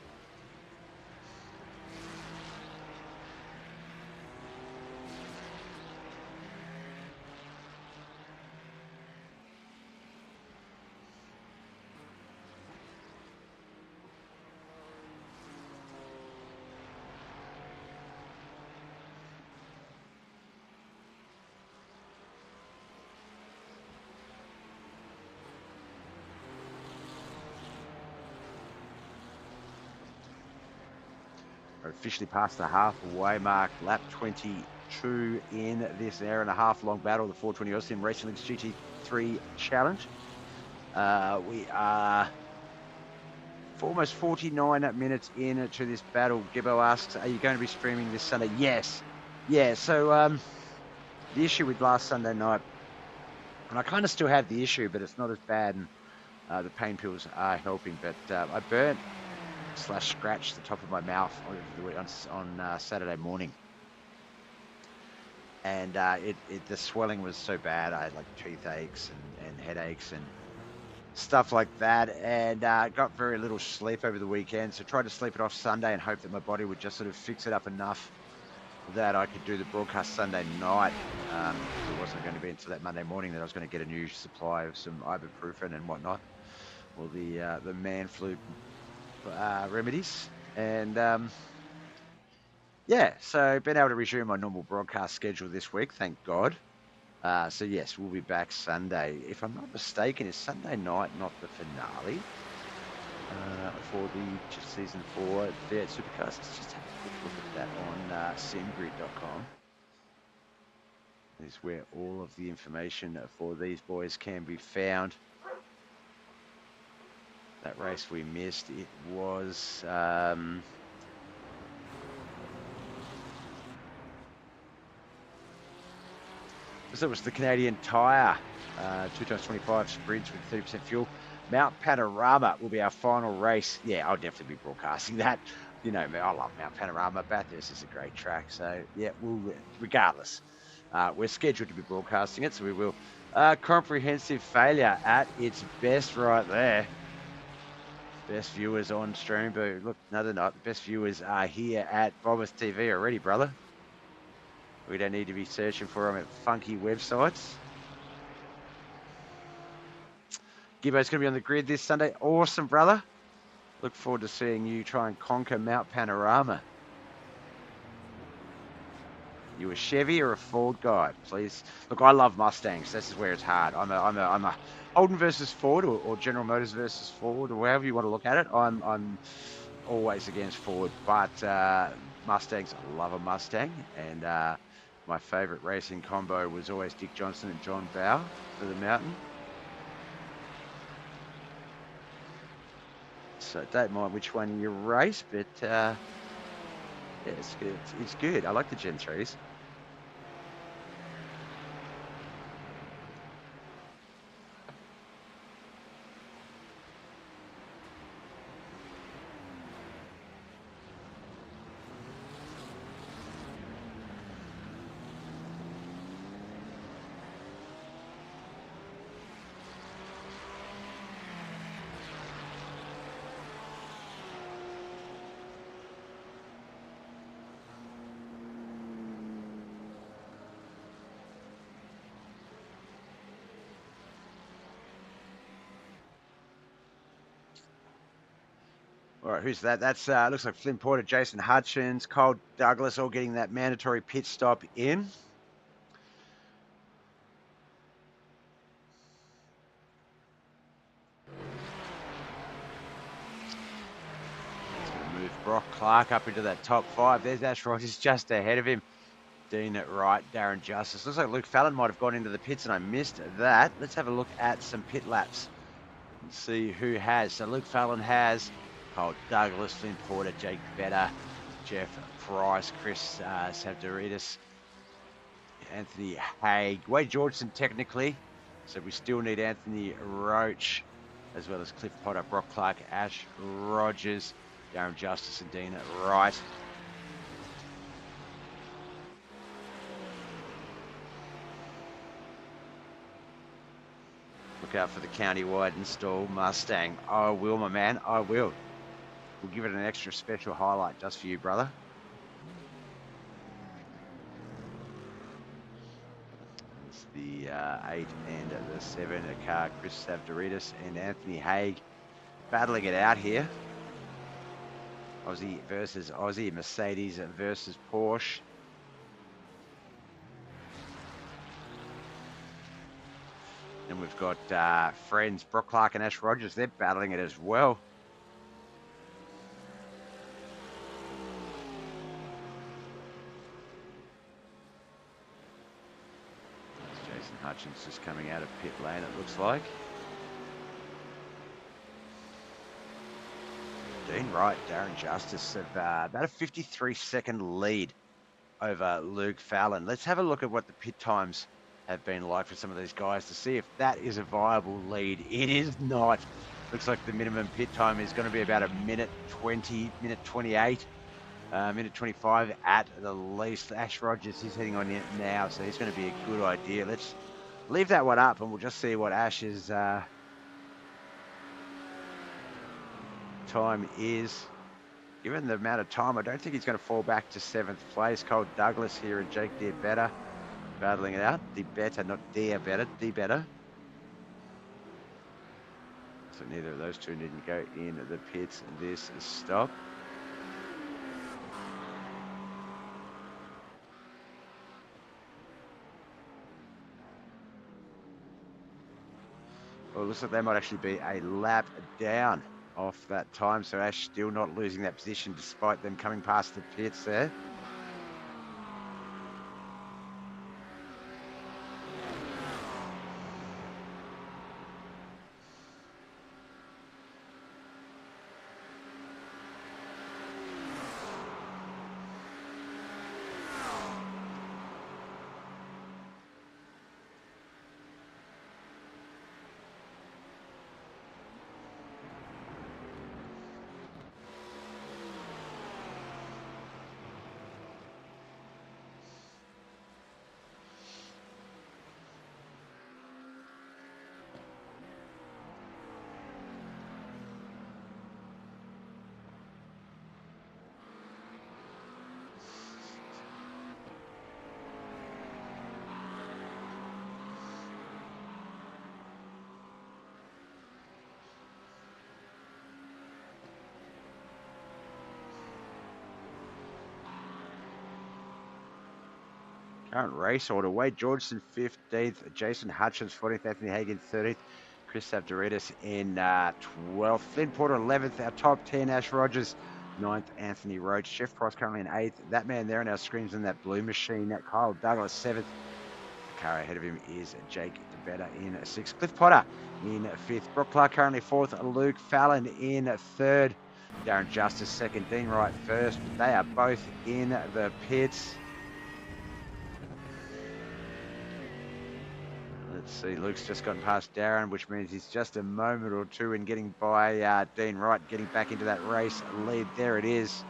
Officially past the halfway mark, lap 22 in this hour and a half long battle, the 420 Austin Racing League's GT3 Challenge. We are almost 49 minutes into this battle. Gibbo asks, are you going to be streaming this Sunday? Yes. Yeah, so the issue with last Sunday night, and I kind of still have the issue, but it's not as bad, and the pain pills are helping, but I burnt / scratched the top of my mouth on Saturday morning, and the swelling was so bad. I had like toothaches and headaches and stuff like that, and got very little sleep over the weekend. So tried to sleep it off Sunday and hope that my body would just sort of fix it up enough that I could do the broadcast Sunday night. It wasn't going to be until that Monday morning that I was going to get a new supply of some ibuprofen and whatnot. all the man flu remedies. And yeah, so been able to resume my normal broadcast schedule this week, thank God. So yes, we'll be back Sunday. If I'm not mistaken, is Sunday night not the finale for the season 4 V8 Supercars? Let's just have a quick look at that on simgrid.com. Is where all of the information for these boys can be found. That race we missed, it was so it was the Canadian Tire 2x25 sprints with 30% fuel. Mount Panorama will be our final race. Yeah, I'll definitely be broadcasting that. You know me, I love Mount Panorama. Bathurst is a great track. So yeah, regardless, we're scheduled to be broadcasting it, so we will. Comprehensive failure at its best right there. Best viewers on stream, but look, no, they're not. The best viewers are here at BobbethTV already, brother. We don't need to be searching for them at funky websites. Gibbo's going to be on the grid this Sunday. Awesome, brother. Look forward to seeing you try and conquer Mount Panorama. You a Chevy or a Ford guy, please? Look, I love Mustangs. This is where it's hard. I'm a Holden versus Ford or General Motors versus Ford or however you want to look at it. I'm always against Ford, but Mustangs, I love a Mustang, and my favorite racing combo was always Dick Johnson and John Bowe for the Mountain. So don't mind which one you race, but yeah, it's good. It's good. I like the Gen 3s. All right, who's that? That's looks like Flynn Porter, Jason Hutchins, Cole Douglas, all getting that mandatory pit stop in. He's going to move Brock Clark up into that top 5. There's Ash Rogers just ahead of him. Dean Wright, Darren Justice. Looks like Luke Fallon might have gone into the pits and I missed that. Let's have a look at some pit laps and see who has. So Luke Fallon has Cole Douglas, Flynn Porter, Jake Vetter, Jeff Price, Chris Savdoridis, Anthony Haig, Wade Georgeson technically. So we still need Anthony Roach, as well as Cliff Potter, Brock Clark, Ash Rogers, Darren Justice and Dean Wright. Look out for the county-wide install Mustang. I will, my man, I will. We'll give it an extra special highlight just for you, brother. It's the 8 and the 7 car, Chris Savdoridis and Anthony Haig battling it out here. Aussie versus Aussie, Mercedes versus Porsche. And we've got friends Brock Clark and Ash Rogers. They're battling it as well. That's Jason Hutchins just coming out of pit lane, it looks like. Dean Wright, Darren Justice have about a 53-second lead over Luke Fallon. Let's have a look at what the pit times have been like for some of these guys to see if that is a viable lead. It is not. Looks like the minimum pit time is going to be about a minute 20, minute 28, minute 25 at the least. Ash Rogers is heading on it now, so he's going to be a good idea. Let's leave that one up and we'll just see what Ash's time is. Given the amount of time, I don't think he's going to fall back to 7th place. Cole Douglas here and Jake Deere Better battling it out. The better, not Deere Better, the better. So neither of those two didn't go in the pits this stop. Well, it looks like they might actually be a lap down off that time. So Ash still not losing that position despite them coming past the pits there. Current race order: Wade Georgeson 15th, Jason Hutchins 14th, Anthony Hagan 13th, Chris Savdoridis in 12th, Flynn Porter 11th, our top 10, Ash Rogers 9th, Anthony Roach, Jeff Price currently in 8th, that man there on our screens in that blue machine, Kyle Douglas 7th, the car ahead of him is Jake DeBetta in 6th, Cliff Potter in 5th, Brock Clark currently 4th, Luke Fallon in 3rd, Darren Justice 2nd, Dean Wright 1st, they are both in the pits. Let's see, Luke's just gotten past Darren, which means he's just a moment or two in getting by Dean Wright, getting back into that race lead. There it is.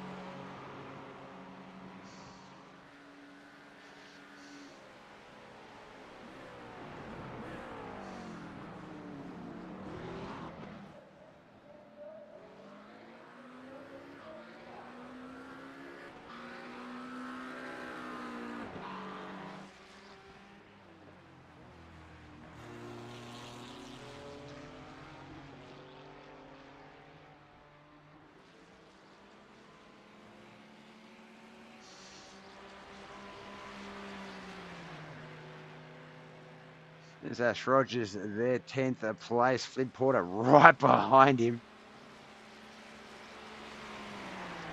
There's Ash Rogers there, 10th place. Flynn Porter right behind him.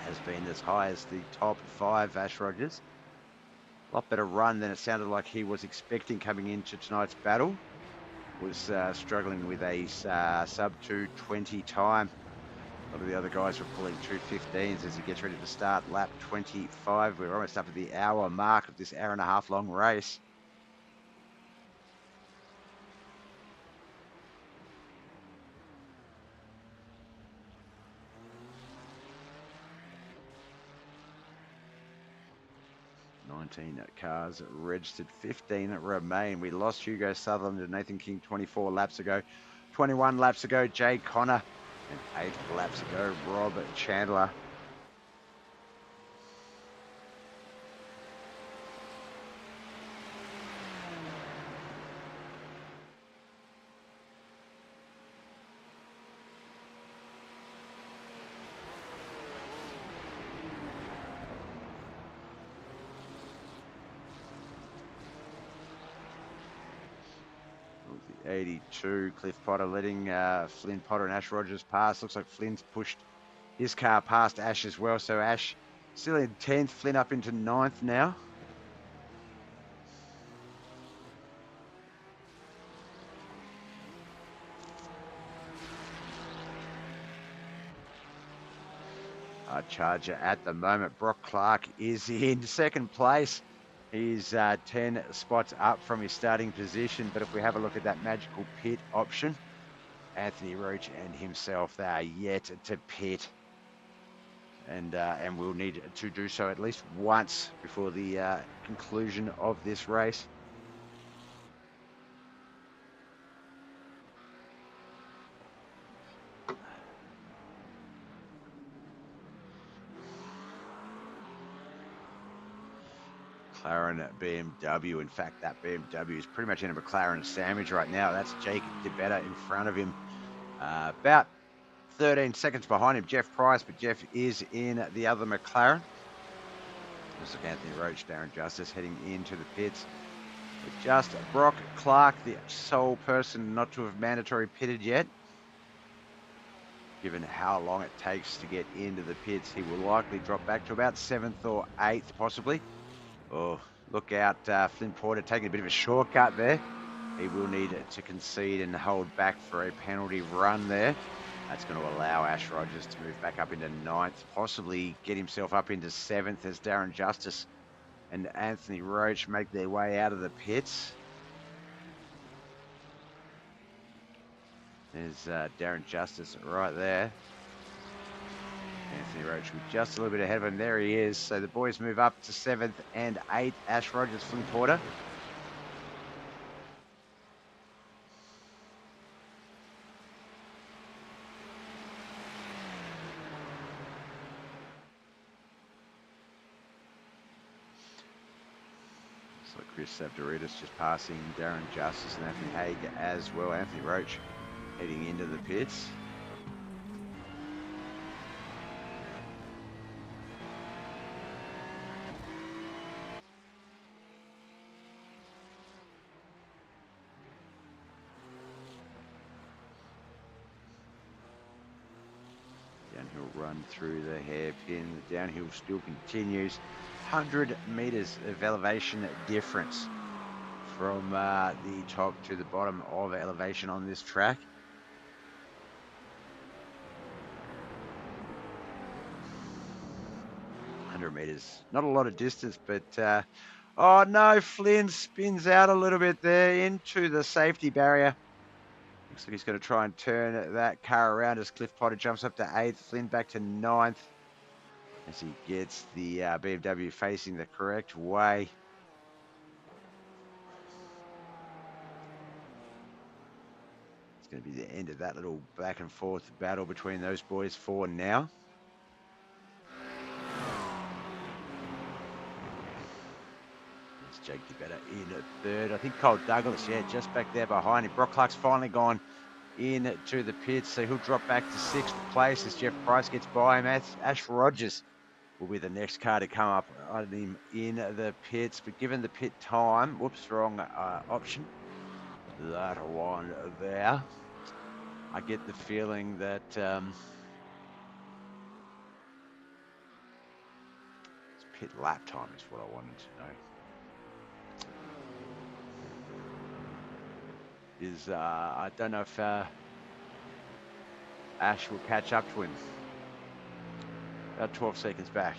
Has been as high as the top 5, Ash Rogers. A lot better run than it sounded like he was expecting coming into tonight's battle. Was struggling with a sub 2:20 time. A lot of the other guys were pulling 2:15s as he gets ready to start lap 25. We're almost up at the hour mark of this hour and a half long race. Cars registered, 15 remain. We lost Hugo Sutherland and Nathan King 24 laps ago. 21 laps ago, Jay Connor. And 8 laps ago, Rob Chandler. The 82, Cliff Potter letting Flynn Potter and Ash Rogers pass. Looks like Flynn's pushed his car past Ash as well. So Ash still in 10th, Flynn up into 9th now. Charger at the moment. Brock Clark is in 2nd place. He's 10 spots up from his starting position. But if we have a look at that magical pit option, Anthony Roach and himself, they are yet to pit. And we'll need to do so at least once before the conclusion of this race. McLaren BMW. In fact, that BMW is pretty much in a McLaren sandwich right now. That's Jake DeBetta in front of him. About 13 seconds behind him, Jeff Price, but Jeff is in the other McLaren. Looks like Anthony Roach, Darren Justice heading into the pits. But just Brock Clark, the sole person not to have mandatory pitted yet. Given how long it takes to get into the pits, he will likely drop back to about 7th or 8th, possibly. Oh, look out, Flynn Porter taking a bit of a shortcut there. He will need to concede and hold back for a penalty run there. That's going to allow Ash Rogers to move back up into 9th, possibly get himself up into 7th as Darren Justice and Anthony Roach make their way out of the pits. There's Darren Justice right there. Anthony Roach was just a little bit ahead of him. There he is. So the boys move up to 7th and 8th. Ash Rogers, Flynn Porter. So Chris Savdoridis just passing Darren Justice and Anthony Haig as well. Anthony Roach heading into the pits. Downhill run through the hairpin. The downhill still continues. 100 meters of elevation difference from the top to the bottom of elevation on this track. Meters, not a lot of distance, but oh no, Flynn spins out a little bit there into the safety barrier. Looks like he's going to try and turn that car around as Cliff Potter jumps up to 8th, Flynn back to 9th as he gets the BMW facing the correct way. It's going to be the end of that little back and forth battle between those boys for now. Jake DeBetta in at 3rd. I think Cole Douglas, yeah, just back there behind him. Brock Clark's finally gone into the pits, so he'll drop back to 6th place as Jeff Price gets by him. Ash Rogers will be the next car to come up on him in the pits, but given the pit time, whoops, wrong option. That one there. I get the feeling that it's pit lap time is what I wanted to know. I don't know if Ash will catch up to him. About 12 seconds back.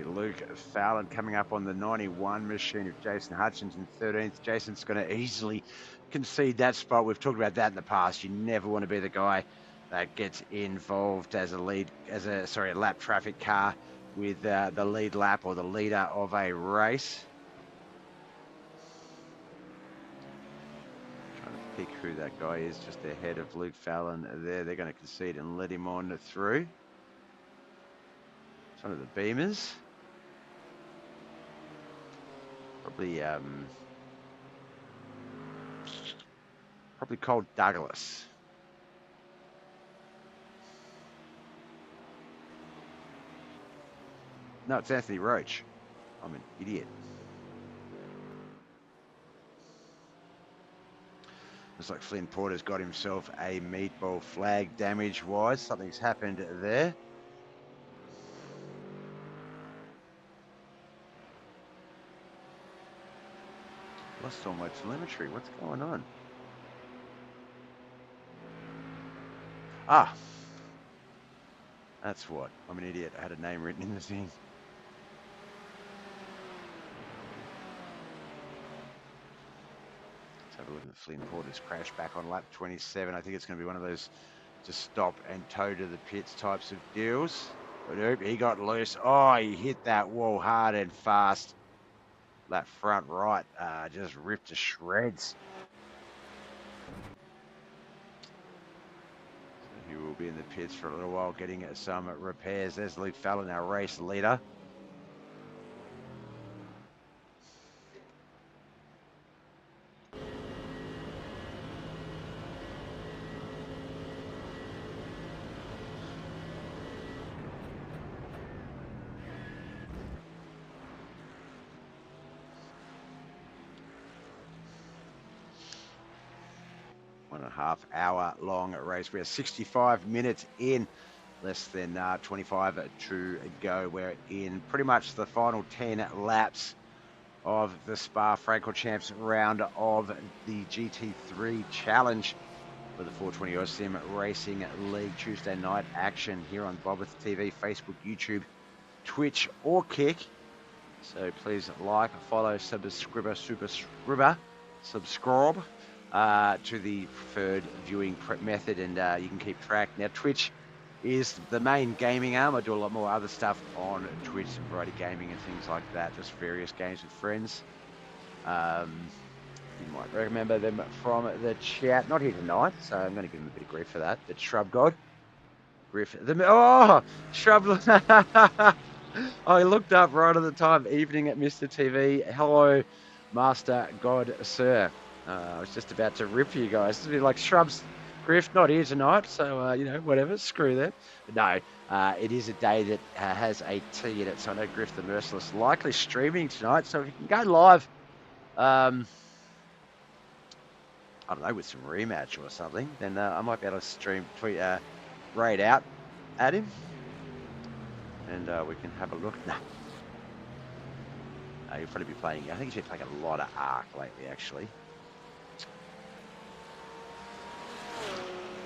Luke Fallon coming up on the 91 machine of Jason Hutchins in 13th. Jason's going to easily concede that spot. We've talked about that in the past. You never want to be the guy that gets involved as a lap traffic car with the lead lap or the leader of a race. Trying to pick who that guy is just ahead of Luke Fallon there. They're going to concede and let him on through. It's one of the Beamers. Probably called Douglas. No, it's Anthony Roach. I'm an idiot. Looks like Flynn Porter's got himself a meatball flag damage-wise. Something's happened there. Lost all my telemetry. What's going on? Ah. That's what. I'm an idiot. I had a name written in the thing. Let's have a look at Flynn Porter's crash back on lap 27. I think it's going to be one of those just stop and tow to the pits types of deals. But nope, he got loose. Oh, he hit that wall hard and fast. That front right just ripped to shreds. So he will be in the pits for a little while getting some repairs. There's Luke Fallon, our race leader. One and a half hour long race. We're 65 minutes in, less than 25 to go. We're in pretty much the final 10 laps of the Spa-Francorchamps round of the GT3 Challenge for the 420 Sim Racing League. Tuesday night action here on BobbethTV, Facebook, YouTube, Twitch, or Kick. So please like, follow, subscribe to the preferred viewing method, and you can keep track. Now, Twitch is the main gaming arm. I do a lot more other stuff on Twitch, variety gaming and things like that, just various games with friends. You might remember them from the chat. Not here tonight, so I'm going to give them a bit of grief for that. But Shrub God, Griff, Shrub. I looked up right at the time. Evening at Mr. TV. Hello, Master God, sir. I was just about to rip you guys. It'd be like Shrubs, Griff, not here tonight, so you know, whatever. Screw them. But no, it is a day that has a T in it. So I know Griff the Merciless likely streaming tonight. So if you can go live, I don't know, with some rematch or something, then I might be able to tweet, raid out at him, and we can have a look. No. You'll probably be playing. I think he's been playing a lot of Ark lately, actually.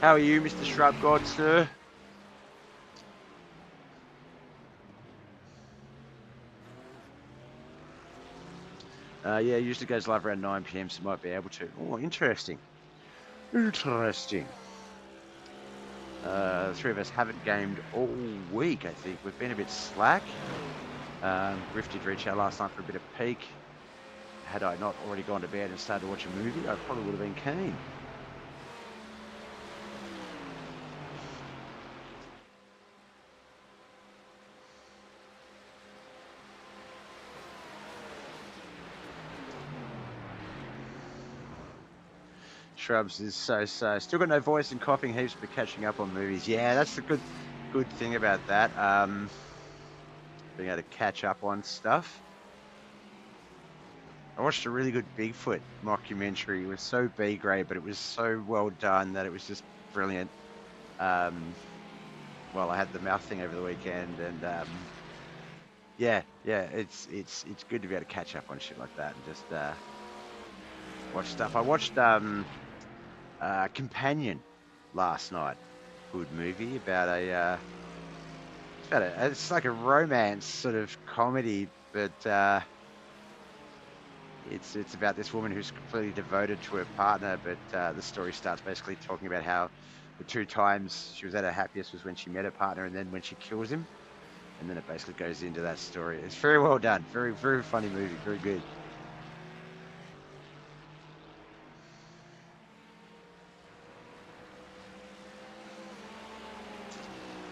How are you, Mr. Shrub God, sir? Yeah, usually goes live around 9 PM, so might be able to. Oh, interesting. Interesting. The three of us haven't gamed all week, I think. We've been a bit slack. Griff did reach out last night for a bit of peak. Had I not already gone to bed and started to watch a movie, I probably would have been keen. Shrubs is so. Still got no voice and coughing heaps, but catching up on movies. Yeah, that's the good thing about that. Being able to catch up on stuff. I watched a really good Bigfoot mockumentary. It was so B-grade, but it was so well done that it was just brilliant. Well, I had the mouth thing over the weekend, and yeah, it's good to be able to catch up on shit like that and just watch stuff. I watched Companion last night. Good movie about it's like a romance sort of comedy, but it's about this woman who's completely devoted to her partner, but the story starts basically talking about how the two times she was at her happiest was when she met her partner, and then when she kills him, and then it basically goes into that story. It's very well done, very funny movie, very good.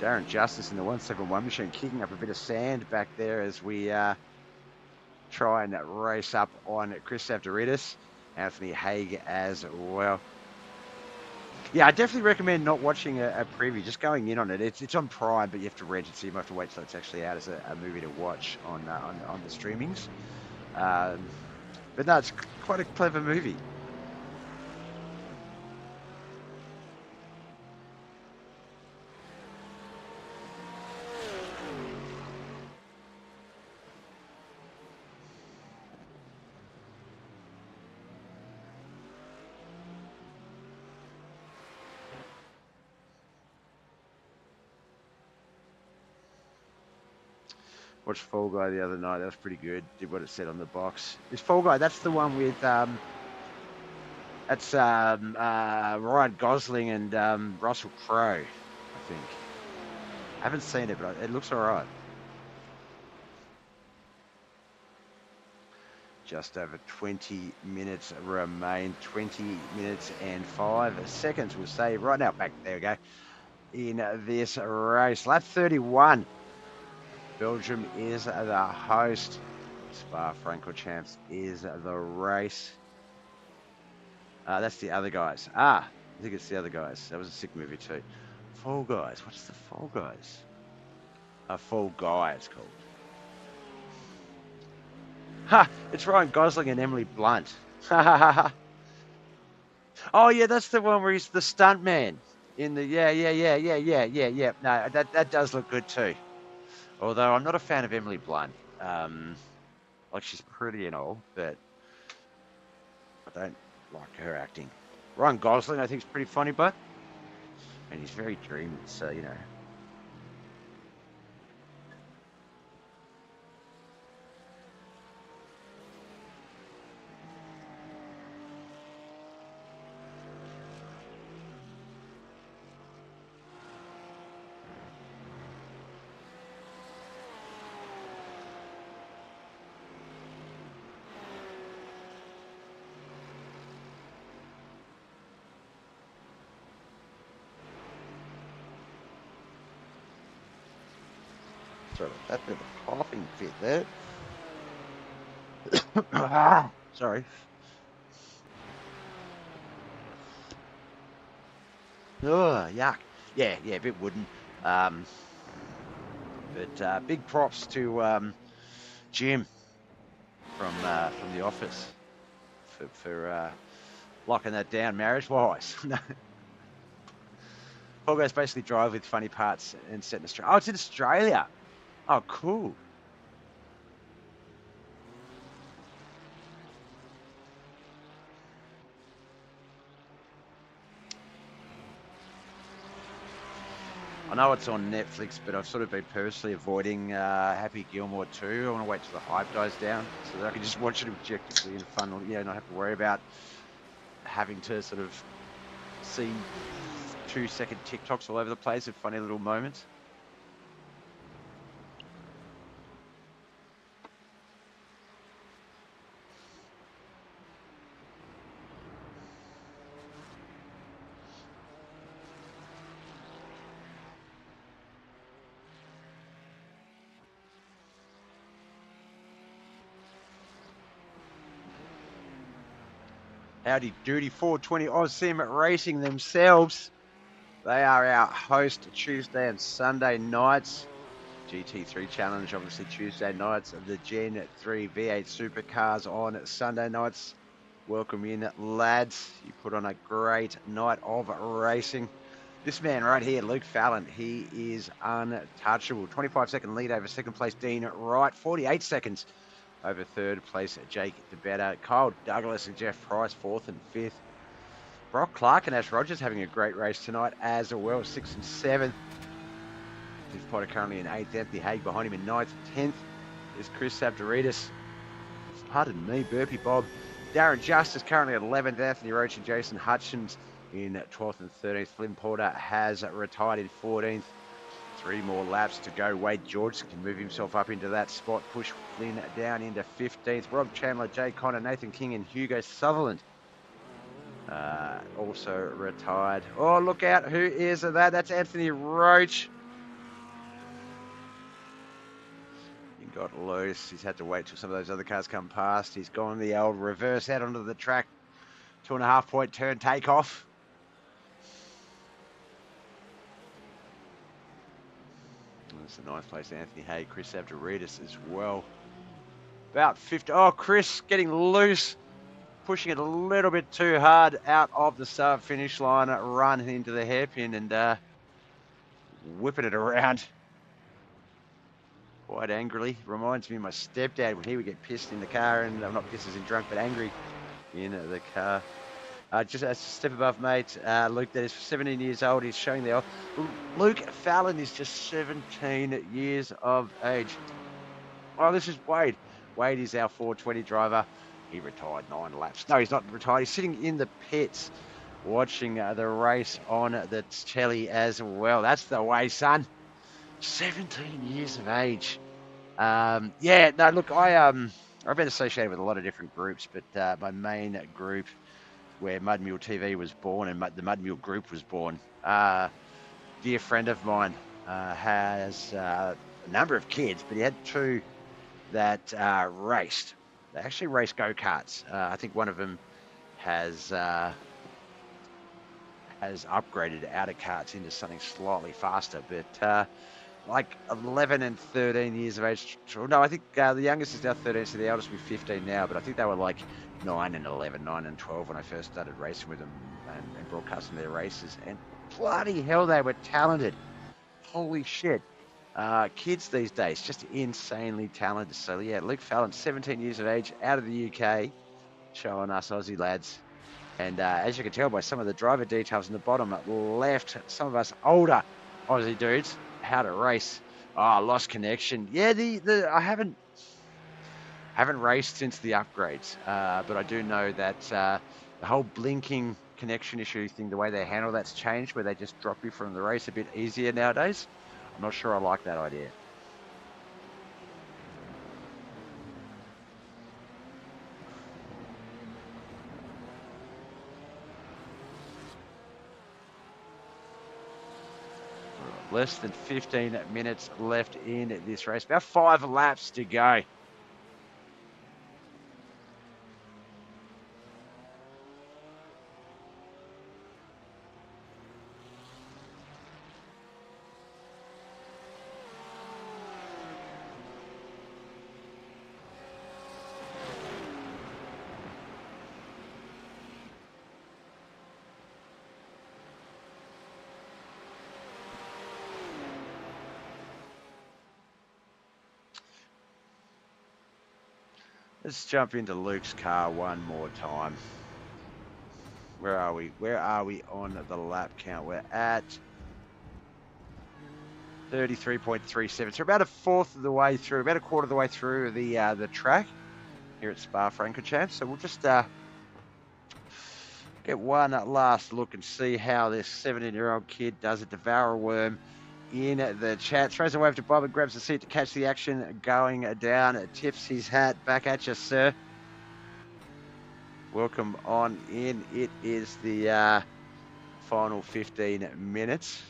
Darren Justice in the 171 machine kicking up a bit of sand back there as we try and race up on Chris Avdoridis. Anthony Haig as well. Yeah, I definitely recommend not watching a preview, just going in on it. It's on Prime, but you have to rent it, so you might have to wait till it's actually out as a movie to watch on the streamings. Um, but no, it's quite a clever movie. Watched Fall Guy the other night. That was pretty good. Did what it said on the box. Is Fall Guy? That's the one with that's Ryan Gosling and Russell Crowe, I think. I haven't seen it, but it looks all right. Just over 20 minutes remain. 20 minutes and 5 seconds, we'll say right now. Back there we go. In this race, lap 31. Belgium is the host. Spa-Francorchamps is the race. That's the other guys. I think it's the other guys. That was a sick movie too. Fall Guys. What's the Fall Guys? Fall Guy, it's called. Ha! It's Ryan Gosling and Emily Blunt. Oh yeah, that's the one where he's the stunt man in the yeah. No, that does look good too. Although I'm not a fan of Emily Blunt. Like she's pretty and all, but I don't like her acting. Ryan Gosling, I think, is pretty funny, but and he's very dreamy, so you know. Sorry, that bit of a coughing fit there. Sorry. Oh, yuck. Yeah, a bit wooden. Um, but big props to Jim from The Office for locking that down marriage-wise. Paul goes basically drive with funny parts and set in Australia. Oh, it's in Australia. Oh, cool. I know it's on Netflix, but I've sort of been purposely avoiding Happy Gilmore 2. I want to wait till the hype dies down so that I can just watch it objectively and fun, not have to worry about having to sort of see 2-second TikToks all over the place of funny little moments. Howdy doody, 420 Oz Sim Racing themselves. They are our host Tuesday and Sunday nights. GT3 Challenge, obviously Tuesday nights. The Gen 3 V8 Supercars on Sunday nights. Welcome in, lads. You put on a great night of racing. This man right here, Luke Fallon, he is untouchable. 25-second lead over second place, Dean Wright. 48 seconds over third place, Jake DeBetta. Kyle Douglas and Jeff Price, fourth and fifth. Brock Clark and Ash Rogers having a great race tonight as well, 6th and 7th. Steve Potter currently in 8th. Anthony Haig behind him in 9th. 10th is Chris Sabdoridis. Pardon me, Burpee Bob. Darren Justice currently at 11th. Anthony Roach and Jason Hutchins in 12th and 13th. Flynn Porter has retired in 14th. 3 more laps to go. Wade George can move himself up into that spot. Push Flynn down into 15th. Rob Chandler, Jay Connor, Nathan King and Hugo Sutherland also retired. Oh, look out. Who is that? That's Anthony Roach. He got loose. He's had to wait till some of those other cars come past. He's gone the old reverse out onto the track. 2.5 point turn takeoff. That's the 9th place, Anthony Hay, Chris Avdoritis as well. About 50. Oh, Chris getting loose, pushing it a little bit too hard out of the start-finish line, run into the hairpin and whipping it around quite angrily. Reminds me of my stepdad when he would get pissed in the car, and I'm not pissed as in drunk, but angry in the car. Just a step above, mate. Luke, that is 17 years old. He's showing there. Luke Fallon is just 17 years of age. Oh, this is Wade. Wade is our 420 driver. He retired 9 laps. No, he's not retired. He's sitting in the pits watching the race on the telly as well. That's the way, son. 17 years of age. Yeah, no, look, I've been associated with a lot of different groups, but my main group where Mud Mule TV was born and the Mud Mule Group was born. Dear friend of mine has a number of kids, but he had 2 that raced. They actually race go-karts. I think one of them has upgraded out of karts into something slightly faster, but like 11 and 13 years of age. No, I think the youngest is now 13, so the eldest will be 15 now, but I think they were like 9 and 11, 9 and 12 when I first started racing with them and broadcasting their races. And bloody hell, they were talented. Holy shit. Kids these days, just insanely talented. So yeah, Luke Fallon, 17 years of age, out of the UK, showing us Aussie lads. And as you can tell by some of the driver details in the bottom left, some of us older Aussie dudes, how to race. Oh, lost connection. Yeah, I haven't raced since the upgrades, but I do know that the whole blinking connection issue thing, the way they handle that's changed, where they just drop you from the race a bit easier nowadays. I'm not sure I like that idea. Less than 15 minutes left in this race. About 5 laps to go. Let's jump into Luke's car one more time. Where are we? Where are we on the lap count? We're at 33.37. So about a fourth of the way through, about a quarter of the way through the track here at Spa-Francorchamps. So we'll just get one last look and see how this 17-year-old kid does a devour worm in the chat. Throws a wave to Bob and grabs the seat to catch the action going down. Tips his hat. Back at you, sir. Welcome on in. It is the final 15 minutes.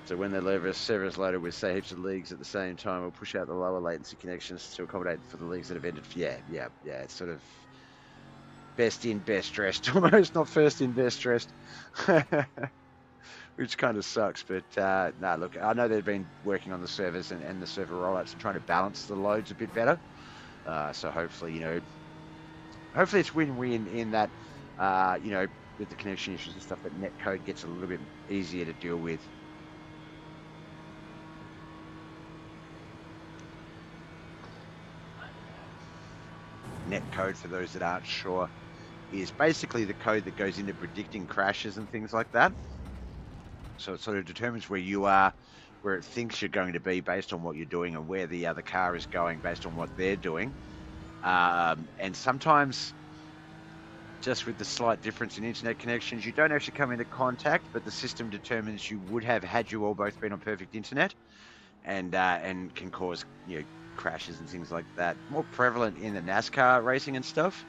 So when the server is loaded with, say, heaps of leagues at the same time, we'll push out the lower latency connections to accommodate for the leagues that have ended. Yeah. It's sort of best in, best dressed, almost, not first in, best dressed, which kind of sucks. But no, look, I know they've been working on the servers and the server rollouts and trying to balance the loads a bit better. So hopefully, hopefully it's win-win in that, with the connection issues and stuff, that netcode gets a little bit easier to deal with. Netcode, for those that aren't sure, is basically the code that goes into predicting crashes and things like that. So it sort of determines where you are, where it thinks you're going to be based on what you're doing, and where the other car is going based on what they're doing. And sometimes, just with the slight difference in internet connections, you don't actually come into contact, but the system determines you would have had you all both been on perfect internet, and can cause crashes and things like that. More prevalent in the NASCAR racing and stuff.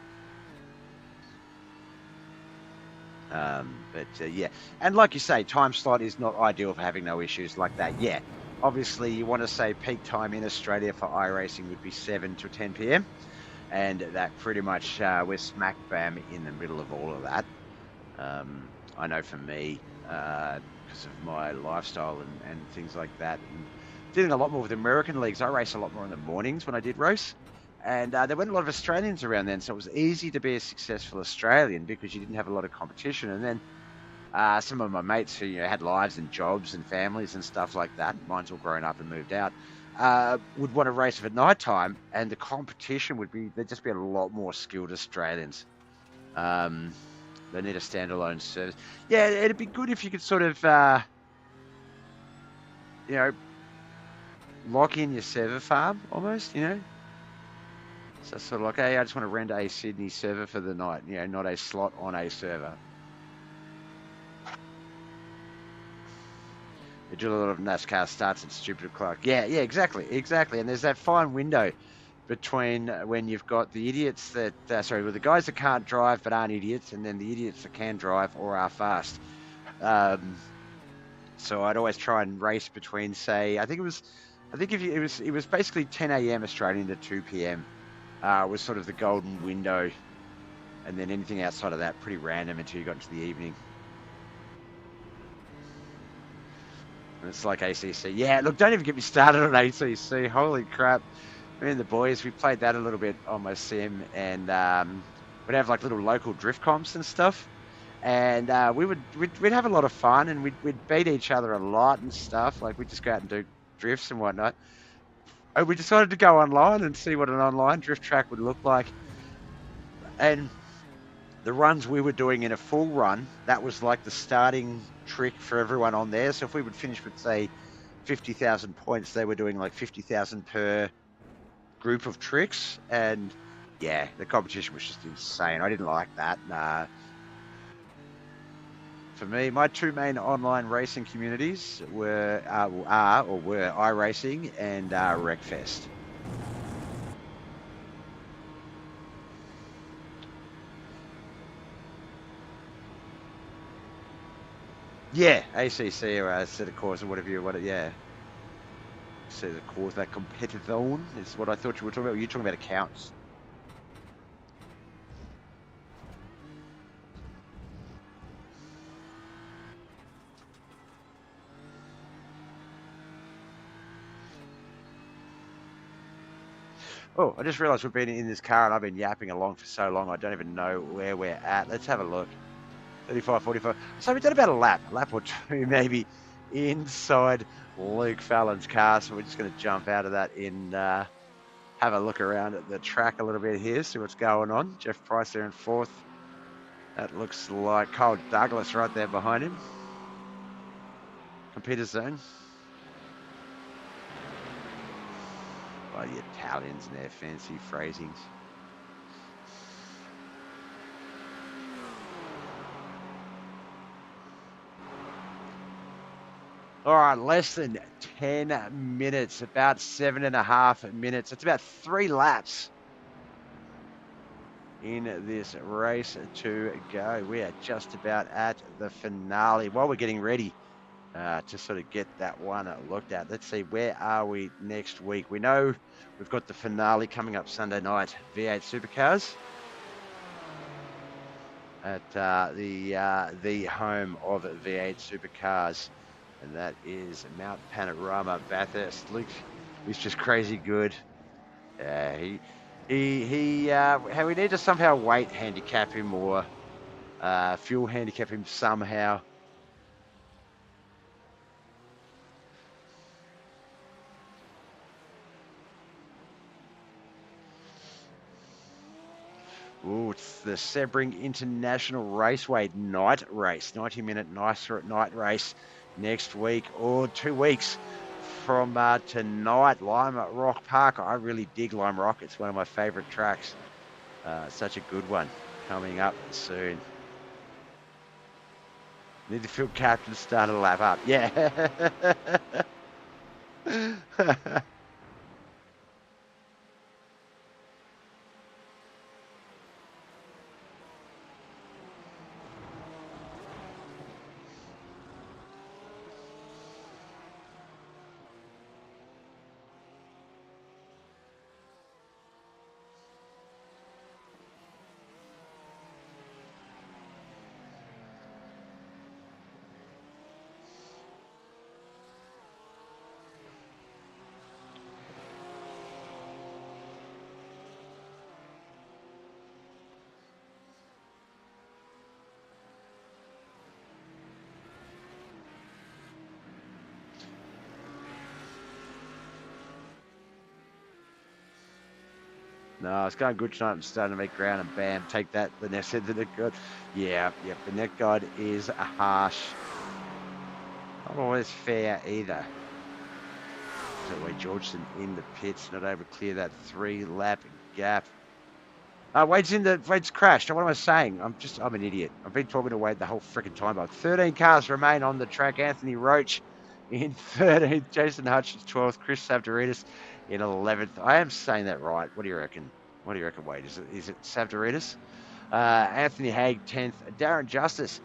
Yeah, and like you say, time slot is not ideal for having no issues like that. Yeah, obviously you want to say peak time in Australia for iRacing would be 7 to 10 p.m. and that pretty much we're smack bam in the middle of all of that. I know for me, because of my lifestyle and things like that, and dealing a lot more with American leagues, I race a lot more in the mornings when I did race. And there weren't a lot of Australians around then, so it was easy to be a successful Australian because you didn't have a lot of competition. And then some of my mates who had lives and jobs and families and stuff like that, mine's all grown up and moved out, would want to race at night time, and the competition there'd just be a lot more skilled Australians. Um, they need a standalone service. Yeah, it'd be good if you could sort of, you know, lock in your server farm almost. So sort of like, hey, I just want to rent a Sydney server for the night, not a slot on a server. They do a lot of NASCAR starts at stupid o'clock. Yeah, exactly. And there's that fine window between when you've got the idiots that, the guys that can't drive but aren't idiots, and then the idiots that can drive or are fast. So I'd always try and race between, say, it was basically 10 a.m. Australian to 2 p.m. Was sort of the golden window, and then anything outside of that pretty random until you got into the evening. And it's like ACC. Yeah, look, don't even get me started on ACC. Holy crap. Me and the boys, we played that a little bit on my sim, and we'd have like little local drift comps and stuff. And we'd have a lot of fun, and we'd beat each other a lot and stuff. Like we'd just go out and do drifts and whatnot. And we decided to go online and see what an online drift track would look like. And the runs we were doing in a full run, that was like the starting trick for everyone on there. So if we would finish with, say, 50,000 points, they were doing like 50,000 per group of tricks. And yeah, the competition was just insane. I didn't like that. Nah. For me, my two main online racing communities were iRacing and Wreckfest. Yeah, ACC or set of course or whatever yeah. Set of course, that competition is what I thought you were talking about. Were you talking about accounts? Oh, I just realised we've been in this car and I've been yapping along for so long, I don't even know where we're at. Let's have a look. 35, 45. So we've done about a lap or two maybe, inside Luke Fallon's car. So we're just going to jump out of that and have a look around at the track a little bit here, see what's going on. Jeff Price there in fourth. That looks like Kyle Douglas right there behind him. Competitor zone. By the Italians and their fancy phrasings. All right, less than 10 minutes, about 7.5 minutes. It's about 3 laps in this race to go. We are just about at the finale. While we're getting ready to sort of get that one looked at, let's see, where are we next week? We know we've got the finale coming up Sunday night, V8 Supercars at the home of V8 Supercars. And that is Mount Panorama, Bathurst. Luke is just crazy good. We need to somehow weight handicap him or fuel handicap him somehow. Ooh, it's the Sebring International Raceway night race, 90-minute night race next week or 2 weeks from tonight. Lime Rock Park. I really dig Lime Rock. It's one of my favourite tracks. Such a good one coming up soon. Need the field captain to start a lap up. Yeah. No, it's going good tonight. I'm starting to make ground and bam, take that. The net said the net guide. Yeah, the net guide is harsh. Not always fair either. That way, Georgeson in the pits, not able to clear that 3-lap gap. Wade's crashed. What am I saying? I'm an idiot. I've been talking to Wade the whole freaking time. But 13 cars remain on the track. Anthony Roach in 13th, Jason Hutchins 12th, Chris Savdoridis in 11th. I am saying that right. What do you reckon? What do you reckon, Wade? Is it Savdoridis? Anthony Haig 10th, Darren Justice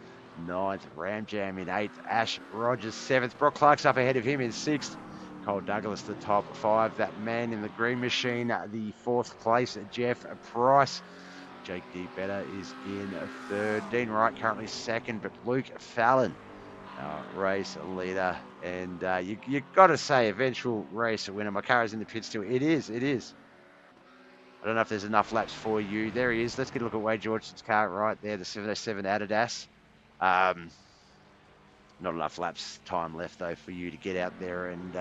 9th, Ram Jam in 8th, Ash Rogers 7th, Brock Clark's up ahead of him in 6th. Cole Douglas, the top 5. That man in the green machine, the 4th place, Jeff Price. Jake D. Better is in 3rd. Dean Wright currently 2nd, but Luke Fallon, race leader. And you got to say, eventual race winner. My car is in the pit still. It is. I don't know if there's enough laps for you. There he is. Let's get a look at Wade Georgeson's car right there, the 707 Adidas. Not enough laps time left, though, for you to get out there and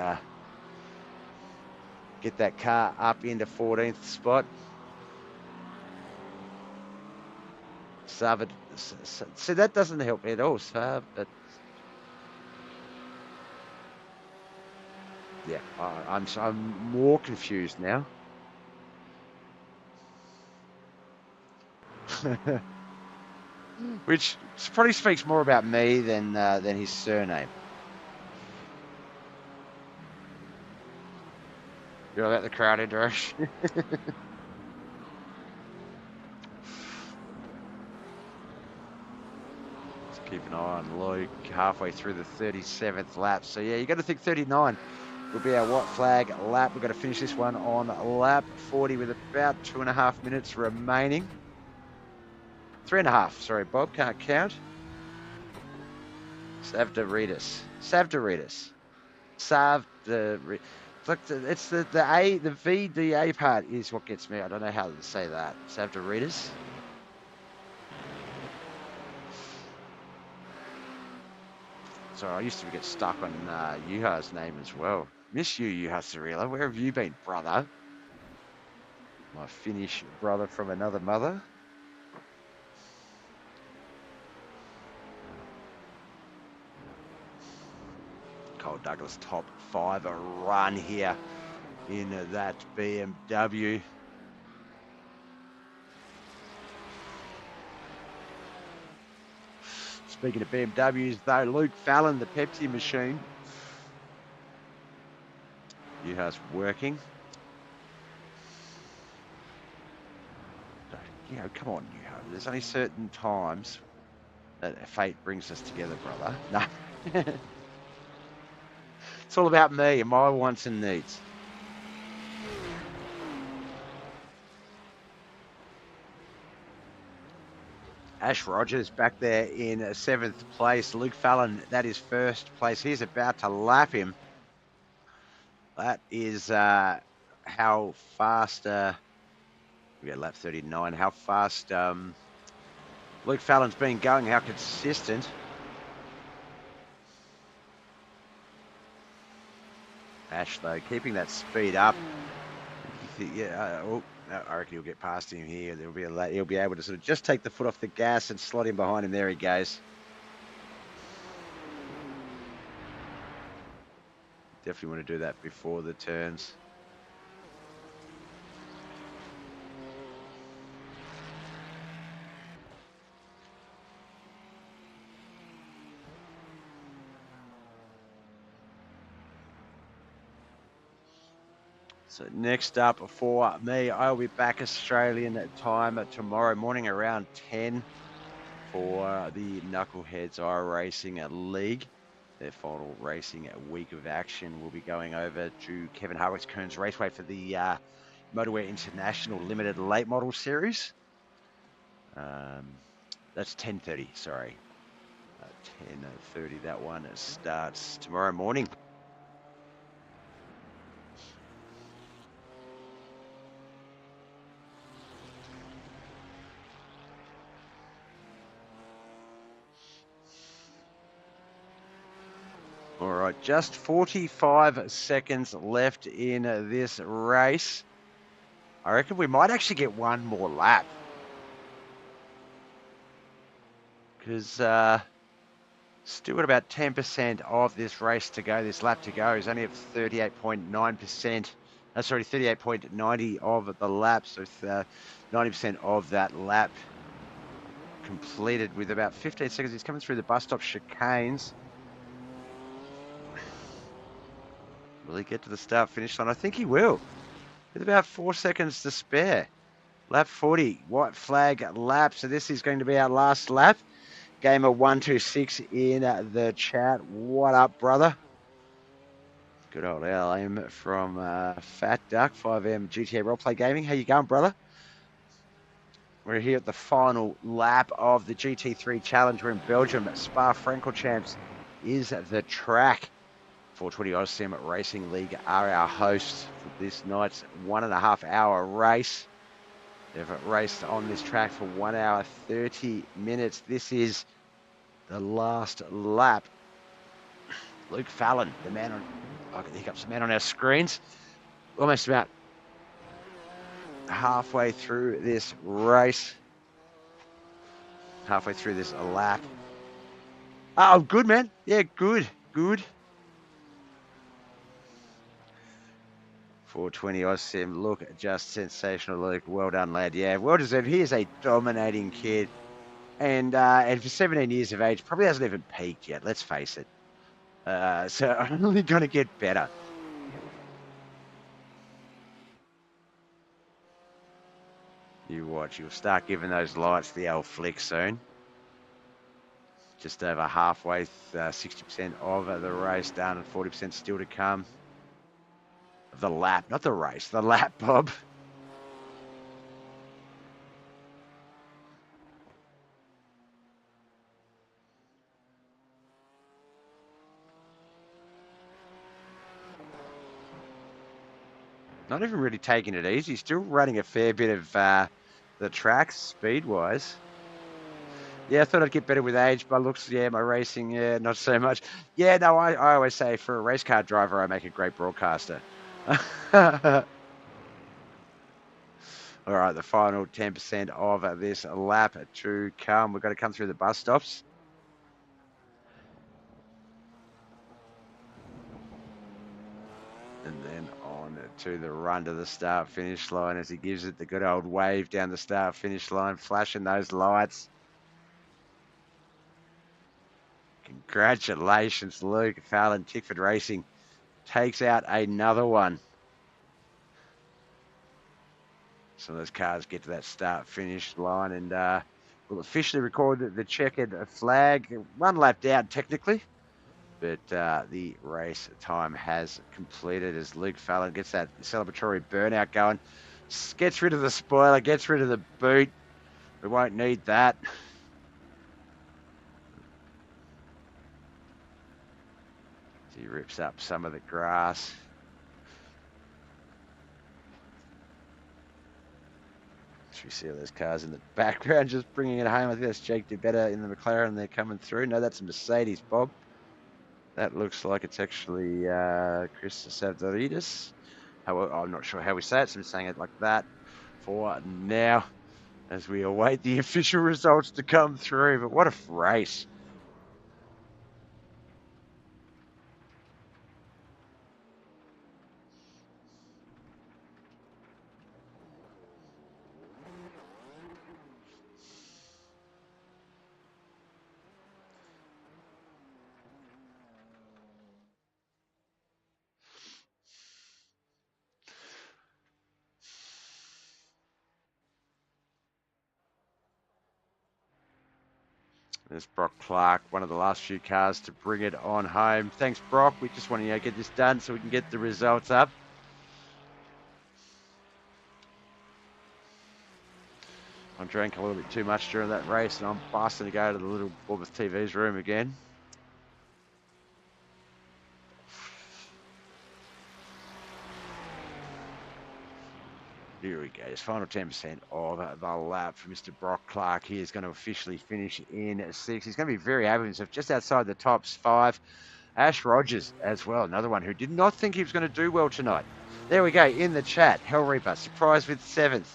get that car up into 14th spot. So that doesn't help at all, Sav. But yeah, I'm more confused now. Which probably speaks more about me than his surname. You're about the crowd interaction. Keep an eye on Luke halfway through the 37th lap. So yeah, you got to think 39 will be our white flag lap. We've got to finish this one on lap 40 with about 2.5 minutes remaining. 3.5. Sorry, Bob, can't count. Savdoridis. Look, it's the VDA part is what gets me. I don't know how to say that. Savdoridis. So I used to get stuck on Juha's name as well. Miss you, Juha Cirilla. Where have you been, brother? My Finnish brother from another mother. Cole Douglas top 5, a run here in that BMW. Speaking of BMWs, though, Luke Fallon, the Pepsi machine. Juha's working. You know, come on, Juha. There's only certain times that fate brings us together, brother. No. It's all about me and my wants and needs. Ash Rogers back there in 7th place. Luke Fallon, that is 1st place. He's about to lap him. That is how fast, we got lap 39, how fast Luke Fallon's been going, how consistent. Ash, though, keeping that speed up. Yeah, I reckon he'll get past him here. He'll be able to sort of just take the foot off the gas and slot him behind him. There he goes. Definitely want to do that before the turns. So next up for me, I'll be back Australian time tomorrow morning around 10 for the Knuckleheads iRacing League. Their final racing week of action will be going over to Kevin Harwick's Kearns Raceway for the Motorware International Limited Late Model Series. That's 10:30, sorry. 10:30, that one starts tomorrow morning. All right, just 45 seconds left in this race. I reckon we might actually get one more lap. Because still got about 10% of this race to go, this lap to go. He's only at 38.9%. Sorry, 38.90 of the lap. So 90% of that lap completed with about 15 seconds. He's coming through the bus stop chicanes. Will he get to the start finish line? I think he will. With about 4 seconds to spare. Lap 40, white flag lap. So this is going to be our last lap. Gamer 126 in the chat. What up, brother? Good old LM from Fat Duck 5M GTA Roleplay Gaming. How you going, brother? We're here at the final lap of the GT3 Challenge. We're in Belgium. Spa-Francorchamps is the track. 420 Sim Racing League are our hosts for this night's 1.5 hour race. They've raced on this track for 1 hour 30 minutes. This is the last lap. Luke Fallon, the man on, I can hiccups, the man on our screens, almost about halfway through this race, halfway through this lap. Oh, good, man. Yeah, good. 420 Sim, look, just sensational, Luke. Well done, lad. Yeah, well deserved. He is a dominating kid. And for 17 years of age, probably hasn't even peaked yet, let's face it. So only going to get better. You watch, you'll start giving those lights the old flick soon. Just over halfway, 60% of the race done and 40% still to come. The lap, not the race, the lap, Bob. Not even really taking it easy. Still running a fair bit of the track speed-wise. Yeah, I thought I'd get better with age, but looks, yeah, my racing, yeah, not so much. Yeah, no, I always say for a race car driver, I make a great broadcaster. All right, the final 10% of this lap to come. We've got to come through the bus stops. And then on to the run to the start-finish line as he gives it the good old wave down the start-finish line, flashing those lights. Congratulations, Luke Fallon. Tickford Racing takes out another one. Some of those cars get to that start-finish line and will officially record the checkered flag. One lapped out, technically. But the race time has completed as Luke Fallon gets that celebratory burnout going. Gets rid of the spoiler, gets rid of the boot. We won't need that. He rips up some of the grass. We see all those cars in the background just bringing it home. I think that's Jake DeBetta in the McLaren. They're coming through. No, that's a Mercedes, Bob. That looks like it's actually Chris Savdoridis. I'm not sure how we say it, so I'm saying it like that for now as we await the official results to come through. But what a race. There's Brock Clark, one of the last few cars to bring it on home. Thanks, Brock. We just want to get this done so we can get the results up. I drank a little bit too much during that race, and I'm busting to go to the little BobbethTV's room again. Here we go. His final 10% of the lap for Mr. Brock Clark. He is going to officially finish in 6th. He's going to be very happy with himself, just outside the top 5. Ash Rogers as well, another one who did not think he was going to do well tonight. There we go, in the chat. Hell Reaper, surprised with 7th.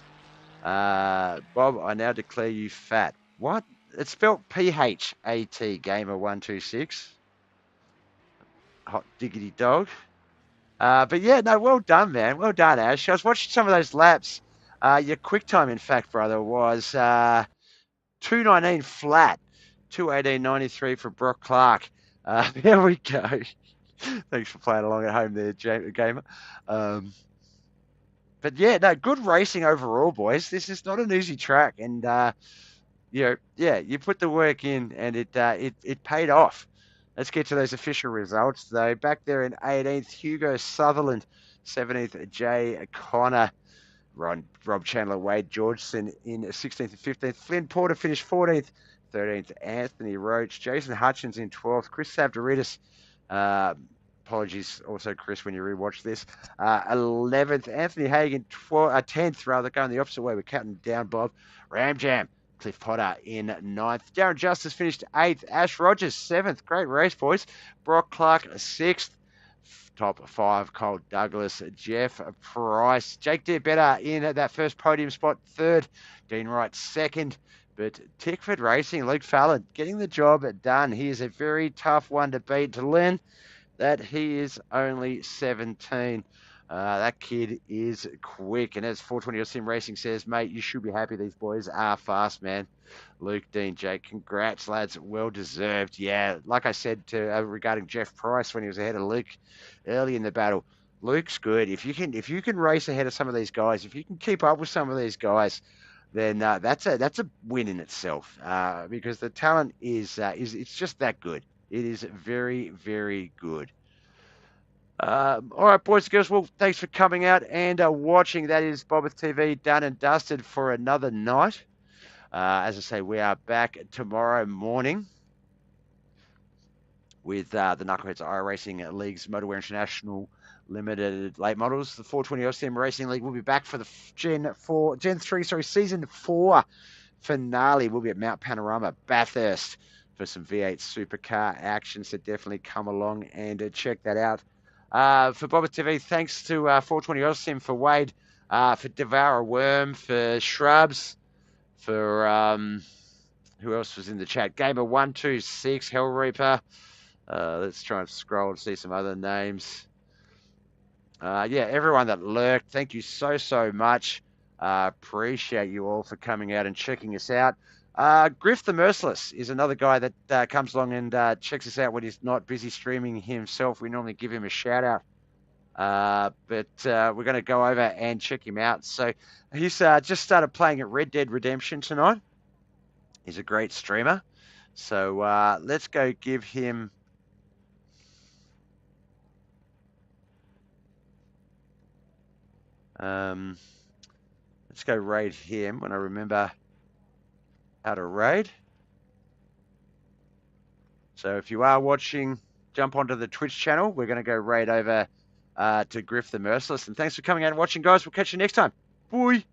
Bob, I now declare you fat. What? It's spelled P-H-A-T, Gamer126. Hot diggity dog. But yeah, no, well done, man. Well done, Ash. I was watching some of those laps. Your quick time, in fact, brother, was 2:19 flat, 2:18.93 for Brock Clark. There we go. Thanks for playing along at home there, Gamer. But yeah, no, good racing overall, boys. This is not an easy track, and you put the work in, and it paid off. Let's get to those official results, though. Back there in 18th, Hugo Sutherland, 17th, Jay Connor, Rob Chandler, Wade Georgeson in 16th and 15th. Flynn Porter finished 14th, 13th, Anthony Roach, Jason Hutchins in 12th, Chris Savdoridis. Apologies also, Chris, when you rewatch this. 11th, Anthony Hagan, 10th, rather, going the opposite way. We're counting down, Bob. Ram Jam, Cliff Potter in 9th. Darren Justice finished 8th. Ash Rogers, 7th. Great race, boys. Brock Clark, 6th. Top 5, Cole Douglas, Jeff Price. Jake Better in that first podium spot, 3rd. Dean Wright, 2nd. But Tickford Racing, Luke Fallon, getting the job done. He is a very tough one to beat. To learn that he is only 17. That kid is quick. And as 420 Sim Racing says, mate, you should be happy. These boys are fast, man. Luke, Dean, Jake, congrats, lads. Well deserved. Yeah, like I said regarding Jeff Price when he was ahead of Luke early in the battle, Luke's good. If you can race ahead of some of these guys, if you can keep up with some of these guys, then that's a win in itself. Because the talent is it's just that good. It is very, very good. All right, boys and girls. Well, thanks for coming out and watching. That is BobbethTV done and dusted for another night. As I say, we are back tomorrow morning with the Knuckleheads iRacing League's Motorwear International Limited Late Models. The 420 Sim Racing League will be back for the Season 4 finale. We'll be at Mount Panorama, Bathurst, for some V8 supercar action. So definitely come along and check that out. For BobbethTV, thanks to 420 Sim, for Wade, for Devour a Worm, for Shrubs, for who else was in the chat? Gamer126, Hell Reaper. Let's try and scroll and see some other names. Yeah, everyone that lurked, thank you so much. Appreciate you all for coming out and checking us out. Griff the Merciless is another guy that comes along and checks us out when he's not busy streaming himself. We normally give him a shout out. But we're going to go over and check him out. So he's just started playing at Red Dead Redemption tonight. He's a great streamer. So let's go give him... let's go raid him when I remember how to raid. So if you are watching, jump onto the Twitch channel. We're going to go raid over to Griff the Merciless. And thanks for coming out and watching, guys. We'll catch you next time. Bye.